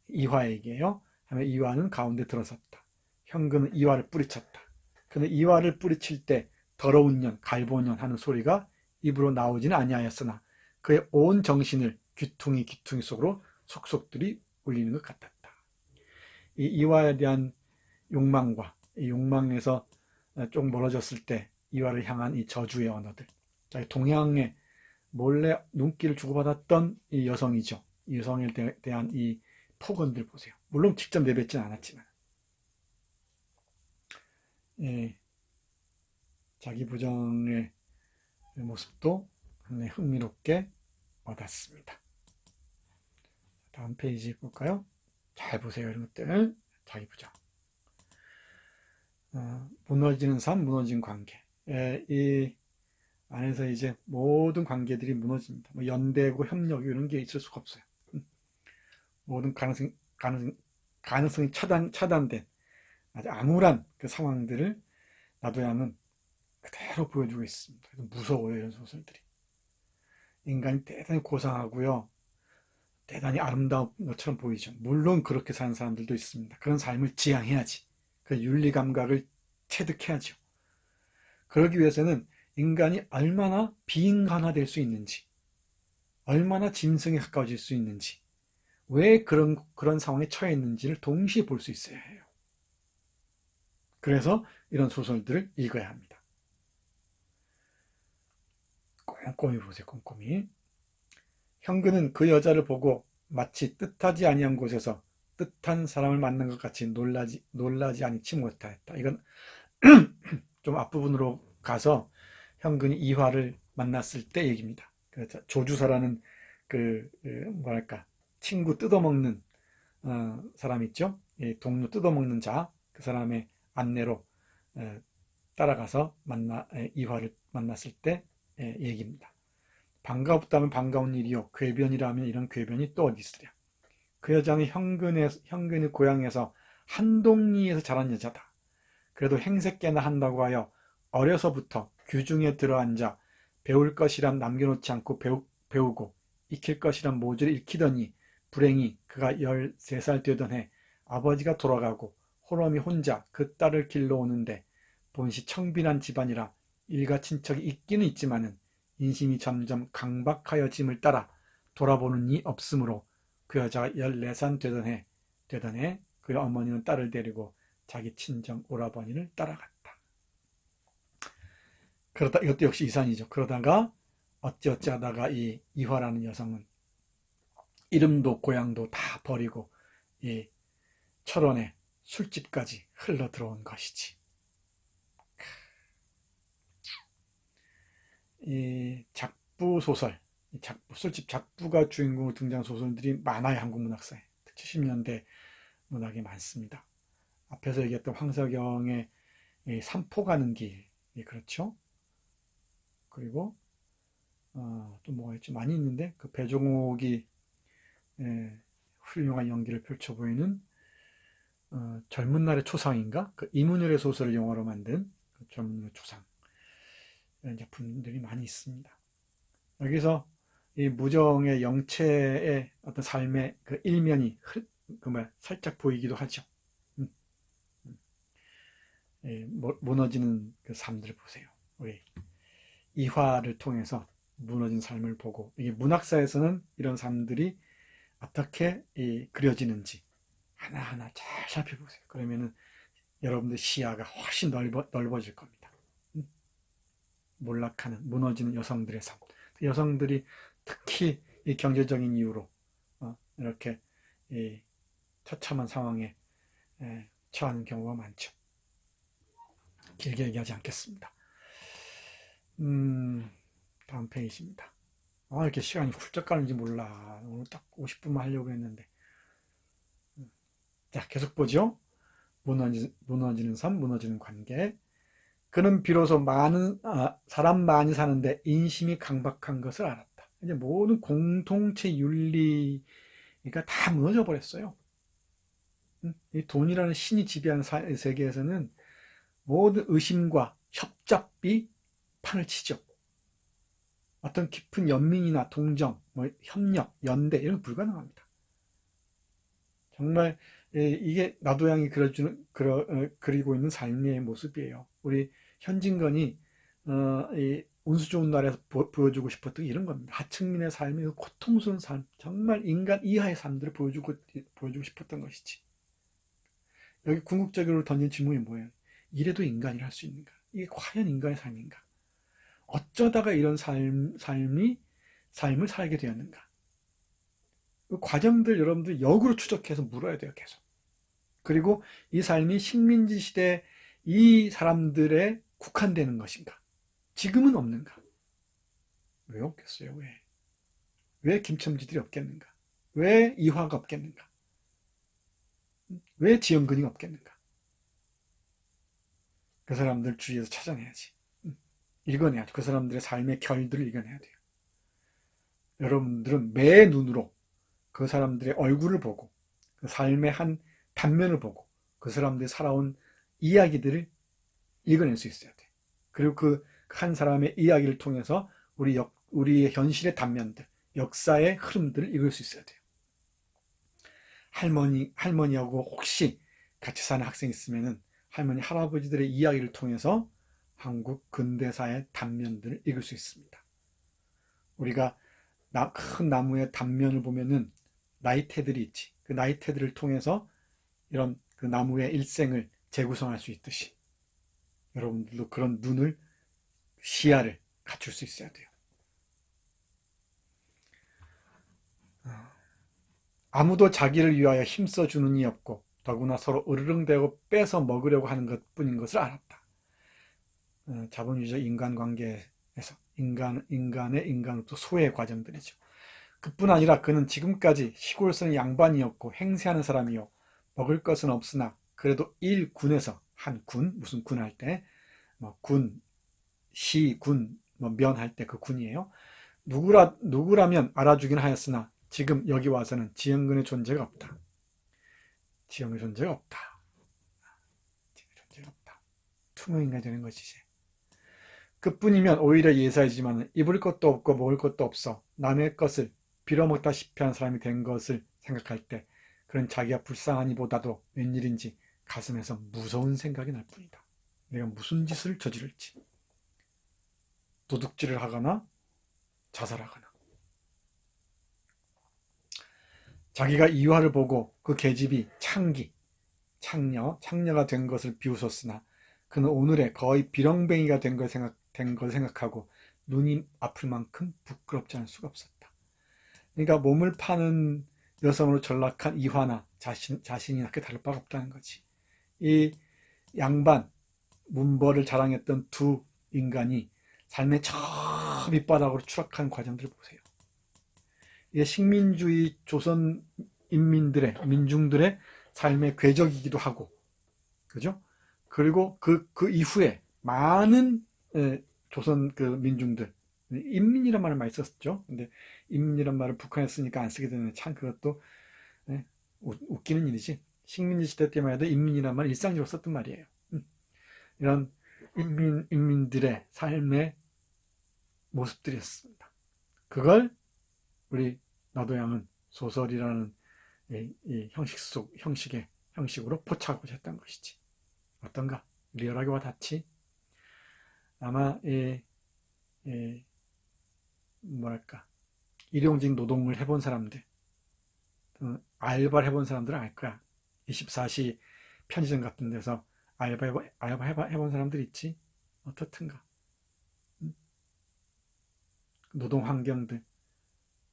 이화에게요. 하면 이화는 가운데 들어섰다. 현근은 이화를 뿌리쳤다. 그는 이화를 뿌리칠 때 더러운 년, 갈보년 하는 소리가 입으로 나오지는 아니하였으나 그의 온 정신을 귀퉁이 속으로 속속들이 울리는 것 같았다. 이 이화에 대한 욕망과 이 욕망에서 좀 멀어졌을 때 이화를 향한 이 저주의 언어들, 동양에 몰래 눈길을 주고받았던 이 여성이죠. 이 여성에 대한 이 폭언들 보세요. 물론 직접 내뱉진 않았지만 자기 부정의 모습도 상당히 흥미롭게 와닿습니다. 다음 페이지 볼까요? 잘 보세요. 이런 것들. 자기 부정. 무너지는 삶, 무너진 관계. 이 안에서 이제 모든 관계들이 무너집니다. 뭐 연대고 협력 이런 게 있을 수가 없어요. 모든 가능성이 차단된 아주 암울한 그 상황들을 나도야는 그대로 보여주고 있습니다. 무서워요, 이런 소설들이. 인간이 대단히 고상하고요. 대단히 아름다운 것처럼 보이죠. 물론 그렇게 사는 사람들도 있습니다. 그런 삶을 지향해야지. 그 윤리 감각을 체득해야죠. 그러기 위해서는 인간이 얼마나 비인간화될 수 있는지, 얼마나 짐승에 가까워질 수 있는지, 왜 그런 상황에 처해 있는지를 동시에 볼 수 있어야 해요. 그래서 이런 소설들을 읽어야 합니다. 꼼꼼히 보세요, 꼼꼼히. 형근은 그 여자를 보고 마치 뜻하지 아니한 곳에서 뜻한 사람을 만난 것 같이 놀라지 않지 못하였다. 이건 좀 앞부분으로 가서 형근이 이화를 만났을 때 얘기입니다. 조주사라는 뭐랄까 친구 뜯어먹는 사람 있죠. 동료 뜯어먹는 자, 그 사람의 안내로 따라가서 이화를 만났을 때 얘기입니다. 반가웠다면 반가운 일이요, 궤변이라 하면 이런 궤변이 또 어디 있으랴. 그 여자는 형근의 고향에서 한동리에서 자란 여자다. 그래도 행색깨나 한다고 하여 어려서부터 규중에 들어앉아 배울 것이란 남겨놓지 않고 배우고 익힐 것이란 모조리 익히더니 불행히 그가 13살 되던 해 아버지가 돌아가고 호럼이 혼자 그 딸을 길러오는데 본시 청빈한 집안이라 일가 친척이 있기는 있지만은 인심이 점점 강박하여짐을 따라 돌아보는 이 없으므로 그 여자가 14살 되던 해 그의 어머니는 딸을 데리고 자기 친정 오라버니를 따라갔다. 그러다 이것도 역시 이산이죠. 그러다가 어찌어찌 하다가 이 이화라는 여성은 이름도 고향도 다 버리고 이 철원의 술집까지 흘러 들어온 것이지. 이 작부 소설, 술집 작부가 주인공으로 등장한 소설들이 많아요. 한국 문학사에. 70년대 문학이 많습니다. 앞에서 얘기했던 황석영의 삼포 가는 길, 그렇죠. 그리고 또 뭐가 있지? 많이 있는데 그 배종옥이 훌륭한 연기를 펼쳐 보이는 젊은 날의 초상인가? 그 이문열의 소설을 영화로 만든 그 젊은 날의 초상, 이런 작품들이 많이 있습니다. 여기서 이 무정의 영체의 어떤 삶의 그 일면이 살짝 보이기도 하죠. 무너지는 그 삶들을 보세요. 우리 이화를 통해서 무너진 삶을 보고, 이게 문학사에서는 이런 삶들이 어떻게 그려지는지 하나하나 잘 살펴보세요. 그러면은 여러분들 시야가 훨씬 넓어질 겁니다. 몰락하는, 무너지는 여성들의 삶. 여성들이 특히 이 경제적인 이유로 이렇게 이 처참한 상황에 처하는 경우가 많죠. 길게 얘기하지 않겠습니다. 다음 페이지입니다. 이렇게 시간이 훌쩍 가는지 몰라. 오늘 딱 50분만 하려고 했는데. 자, 계속 보죠. 무너지는 삶, 무너지는 관계. 그는 비로소 사람 많이 사는데 인심이 강박한 것을 알았다. 이제 모든 공동체 윤리가 다 무너져 버렸어요. 이 돈이라는 신이 지배하는 세계에서는 모든 의심과 협잡이 판을 치죠. 어떤 깊은 연민이나 동정, 협력, 연대 이런 거 불가능합니다. 정말 이게 나도양이 그리고 있는 삶의 모습이에요. 우리 현진건이 이 운수 좋은 날에서 보여주고 싶었던 게 이런 겁니다. 하층민의 삶이 고통스러운 삶, 정말 인간 이하의 삶들을 보여주고 싶었던 것이지. 여기 궁극적으로 던진 질문이 뭐예요? 이래도 인간이 할 수 있는가? 이게 과연 인간의 삶인가? 어쩌다가 이런 삶을 살게 되었는가? 그 과정들 여러분들 역으로 추적해서 물어야 돼요, 계속. 그리고 이 삶이 식민지 시대 이 사람들에 국한되는 것인가? 지금은 없는가? 왜 없겠어요? 왜 김첨지들이 없겠는가? 왜 이화가 없겠는가? 왜 지연근이 없겠는가? 그 사람들 주위에서 찾아내야지. 읽어내야죠. 그 사람들의 삶의 결들을 읽어내야 돼요. 여러분들은 매 눈으로 그 사람들의 얼굴을 보고 그 삶의 한 단면을 보고 그 사람들이 살아온 이야기들을 읽어낼 수 있어야 돼. 그리고 그 한 사람의 이야기를 통해서 우리 우리의 현실의 단면들, 역사의 흐름들을 읽을 수 있어야 돼요. 할머니하고 혹시 같이 사는 학생이 있으면은 할머니, 할아버지들의 이야기를 통해서 한국 근대사의 단면들을 읽을 수 있습니다. 우리가 큰 나무의 단면을 보면은 나이테들이 있지. 그 나이테들을 통해서 이런 그 나무의 일생을 재구성할 수 있듯이 여러분들도 그런 눈을, 시야를 갖출 수 있어야 돼요. 아무도 자기를 위하여 힘써주는 이 없고 더구나 서로 으르렁대고 뺏어 먹으려고 하는 것뿐인 것을 알았다. 자본주의적 인간관계에서 인간의 인간으로부터 소외의 과정들이죠. 그뿐 아니라 그는 지금까지 시골 사는 양반이었고 행세하는 사람이요, 먹을 것은 없으나 그래도 일군에서, 한 군, 무슨 군 할 때, 군, 시, 군, 면 할 때 그 군이에요. 누구라면 알아주긴 하였으나 지금 여기 와서는 지형근의 존재가 없다. 지형의 존재가 없다. 지형의 존재가 없다. 투명인간이 되는 것이지. 그뿐이면 오히려 예사이지만 입을 것도 없고 먹을 것도 없어 남의 것을 빌어먹다시피 한 사람이 된 것을 생각할 때 그런 자기가 불쌍하니보다도 웬일인지 가슴에서 무서운 생각이 날 뿐이다. 내가 무슨 짓을 저지를지. 도둑질을 하거나 자살하거나. 자기가 이화를 보고 그 계집이 창녀가 된 것을 비웃었으나 그는 오늘에 거의 비렁뱅이가 된 걸 생각하고 눈이 아플 만큼 부끄럽지 않을 수가 없었다. 그러니까 몸을 파는 여성으로 전락한 이화나 자신이 그렇게 다를 바가 없다는 거지. 이 양반, 문벌을 자랑했던 두 인간이 삶의 저 밑바닥으로 추락한 과정들을 보세요. 이게 식민주의 조선 민중들의 삶의 궤적이기도 하고, 그죠? 그리고 그 이후에 많은 조선 그 민중들, 인민이란 말을 많이 썼죠. 근데 인민이란 말을 북한에 쓰니까 안 쓰게 되는, 참 그것도 웃기는 일이지. 식민지 시대 때만 해도 인민이란 말을 일상적으로 썼단 말이에요. 이런 인민들의 삶의 모습들이었습니다. 그걸 우리 나도양은 소설이라는 이 형식으로 포착하고자 했던 것이지. 어떤가? 리얼하게 와닿지? 아마 뭐랄까, 일용직 노동을 해본 사람들, 알바를 해본 사람들은 알 거야. 24시 편의점 같은 데서 알바 해본 사람들 있지? 어떻든가. 노동 환경들,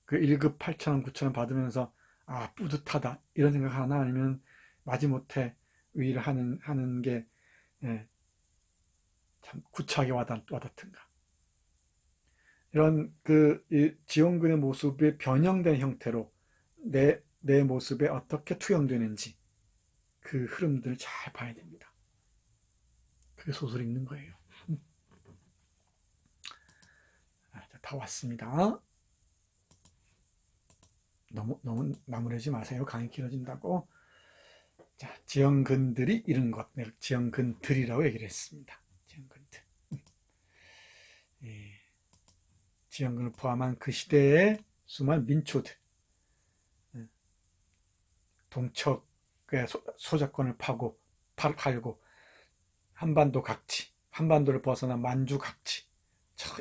그 1급 8,000원, 9,000원 받으면서 아, 뿌듯하다 이런 생각 하나, 아니면 마지못해 위를 하는 게 참 구차하게 와닿든가. 이런 그 지원군의 모습이 변형된 형태로 내 모습에 어떻게 투영되는지 그 흐름들을 잘 봐야 됩니다. 그게 소설 읽는 거예요. 다 왔습니다. 너무 나무라지 마세요. 강의 길어진다고. 자, 지형근들이 이룬 것, 지형근들이라고 얘기를 했습니다. 지형근들. 지형근을 포함한 그 시대의 수많은 민초들, 동척의 소작권을 팔고 한반도 각지, 한반도를 벗어나 만주 각지,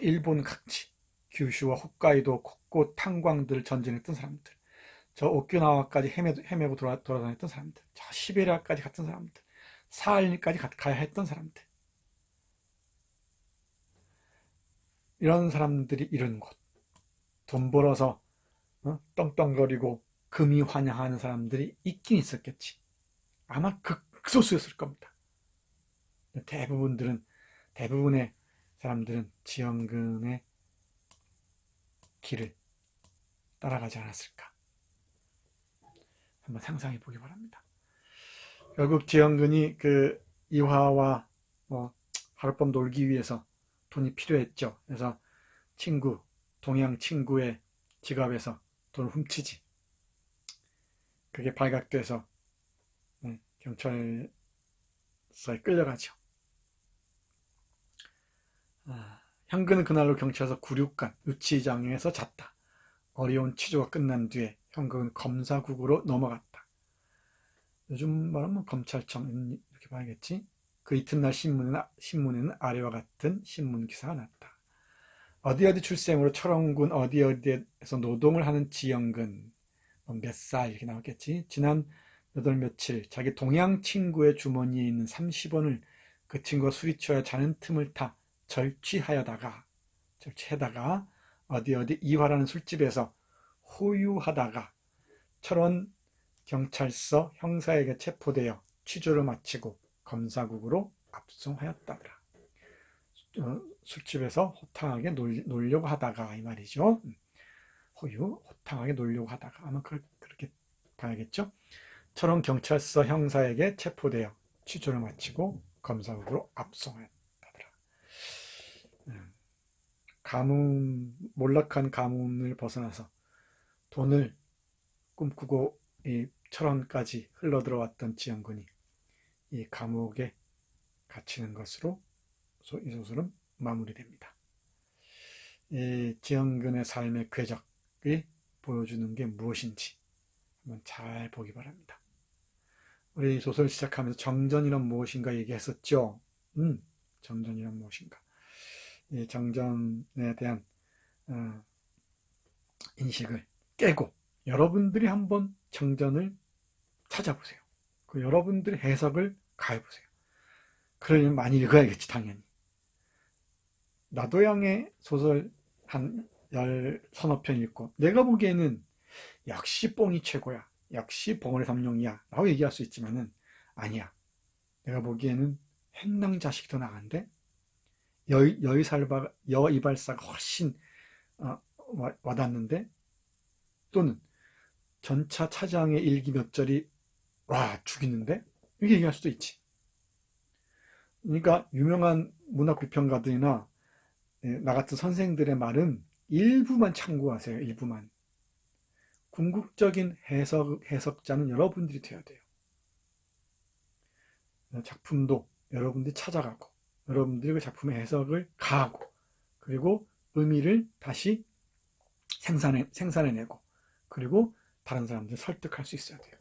일본 각지, 규슈와 홋카이도 곳곳 탄광들을 전진했던 사람들, 저 오키나와까지 헤매고 돌아다녔던 사람들, 저 시베리아까지 갔던 사람들, 사할린까지 가야 했던 사람들, 이런 사람들이 이런 곳, 돈 벌어서 떵떵거리고 금이 환영하는 사람들이 있긴 있었겠지. 아마 극소수였을 겁니다. 대부분의 사람들은 지형근의 길을 따라가지 않았을까. 한번 상상해 보기 바랍니다. 결국 지형근이 그 이화와 하룻밤 놀기 위해서 돈이 필요했죠. 그래서 동양 친구의 지갑에서 돈을 훔치지. 그게 발각돼서 경찰서에 끌려가죠. 현근은 그날로 경찰서 구륙간 유치장에서 잤다. 어려운 취조가 끝난 뒤에 현근은 검사국으로 넘어갔다. 요즘 말하면 검찰청 이렇게 봐야겠지. 그 이튿날 신문에는 아래와 같은 신문 기사가 났다. 어디 어디 출생으로 철원군 어디 어디에서 노동을 하는 지영근, 몇 살 이렇게 나왔겠지. 지난 몇 월 며칠 자기 동양 친구의 주머니에 있는 30원을 그 친구가 술이 취하여 자는 틈을 타 절취하다가 어디 어디 이화라는 술집에서 호유하다가 철원 경찰서 형사에게 체포되어 취조를 마치고 검사국으로 압송하였다더라. 술집에서 호탕하게 놀려고 하다가 이 말이죠. 호탕하게 놀려고 하다가 아마 그렇게 봐야겠죠. 철원 경찰서 형사에게 체포되어 취조를 마치고 검사국으로 압송하였다더라. 몰락한 가문을 벗어나서 돈을 꿈꾸고 이 철원까지 흘러들어왔던 지영군이 이 감옥에 갇히는 것으로 이 소설은 마무리됩니다. 이 지영군의 삶의 궤적이 보여주는 게 무엇인지 한번 잘 보기 바랍니다. 우리 소설 시작하면서 정전이란 무엇인가 얘기했었죠. 정전이란 무엇인가. 이 정전에 대한 인식을 깨고 여러분들이 한번 정전을 찾아보세요. 그 여러분들의 해석을 가해보세요. 그러려면 많이 읽어야겠지, 당연히. 나도양의 소설 한 10서너 편 읽고 내가 보기에는 역시 뽕이 최고야. 역시 봉어리 삼룡이야. 라고 얘기할 수 있지만은 아니야. 내가 보기에는 행랑자식이 더 나은데 여이발사가 훨씬 와닿는데 또는 전차 차장의 일기 몇 절이 와 죽이는데 이렇게 얘기할 수도 있지. 그러니까 유명한 문학비평가들이나 나 같은 선생들의 말은 일부만 참고하세요. 일부만. 궁극적인 해석자는 여러분들이 되어야 돼요. 작품도 여러분들이 찾아가고 여러분들이 그 작품의 해석을 가하고 그리고 의미를 다시 생산해내고 그리고 다른 사람들 설득할 수 있어야 돼요.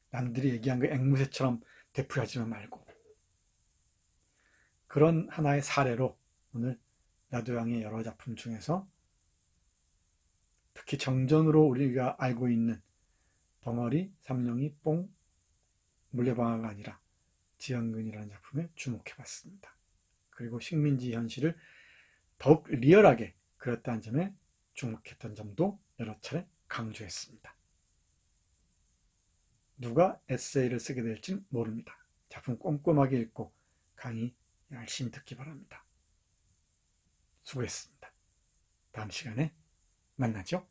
남들이 얘기한 거 앵무새처럼 되풀이하지만 말고. 그런 하나의 사례로 오늘 나도양의 여러 작품 중에서 특히 정전으로 우리가 알고 있는 벙어리, 삼룡이, 뽕, 물레방아가 아니라 지영근이라는 작품에 주목해봤습니다. 그리고 식민지 현실을 더욱 리얼하게 그렸다는 점에 주목했던 점도 여러 차례 강조했습니다. 누가 에세이를 쓰게 될진 모릅니다. 작품 꼼꼼하게 읽고 강의 열심히 듣기 바랍니다. 수고했습니다. 다음 시간에 만나죠.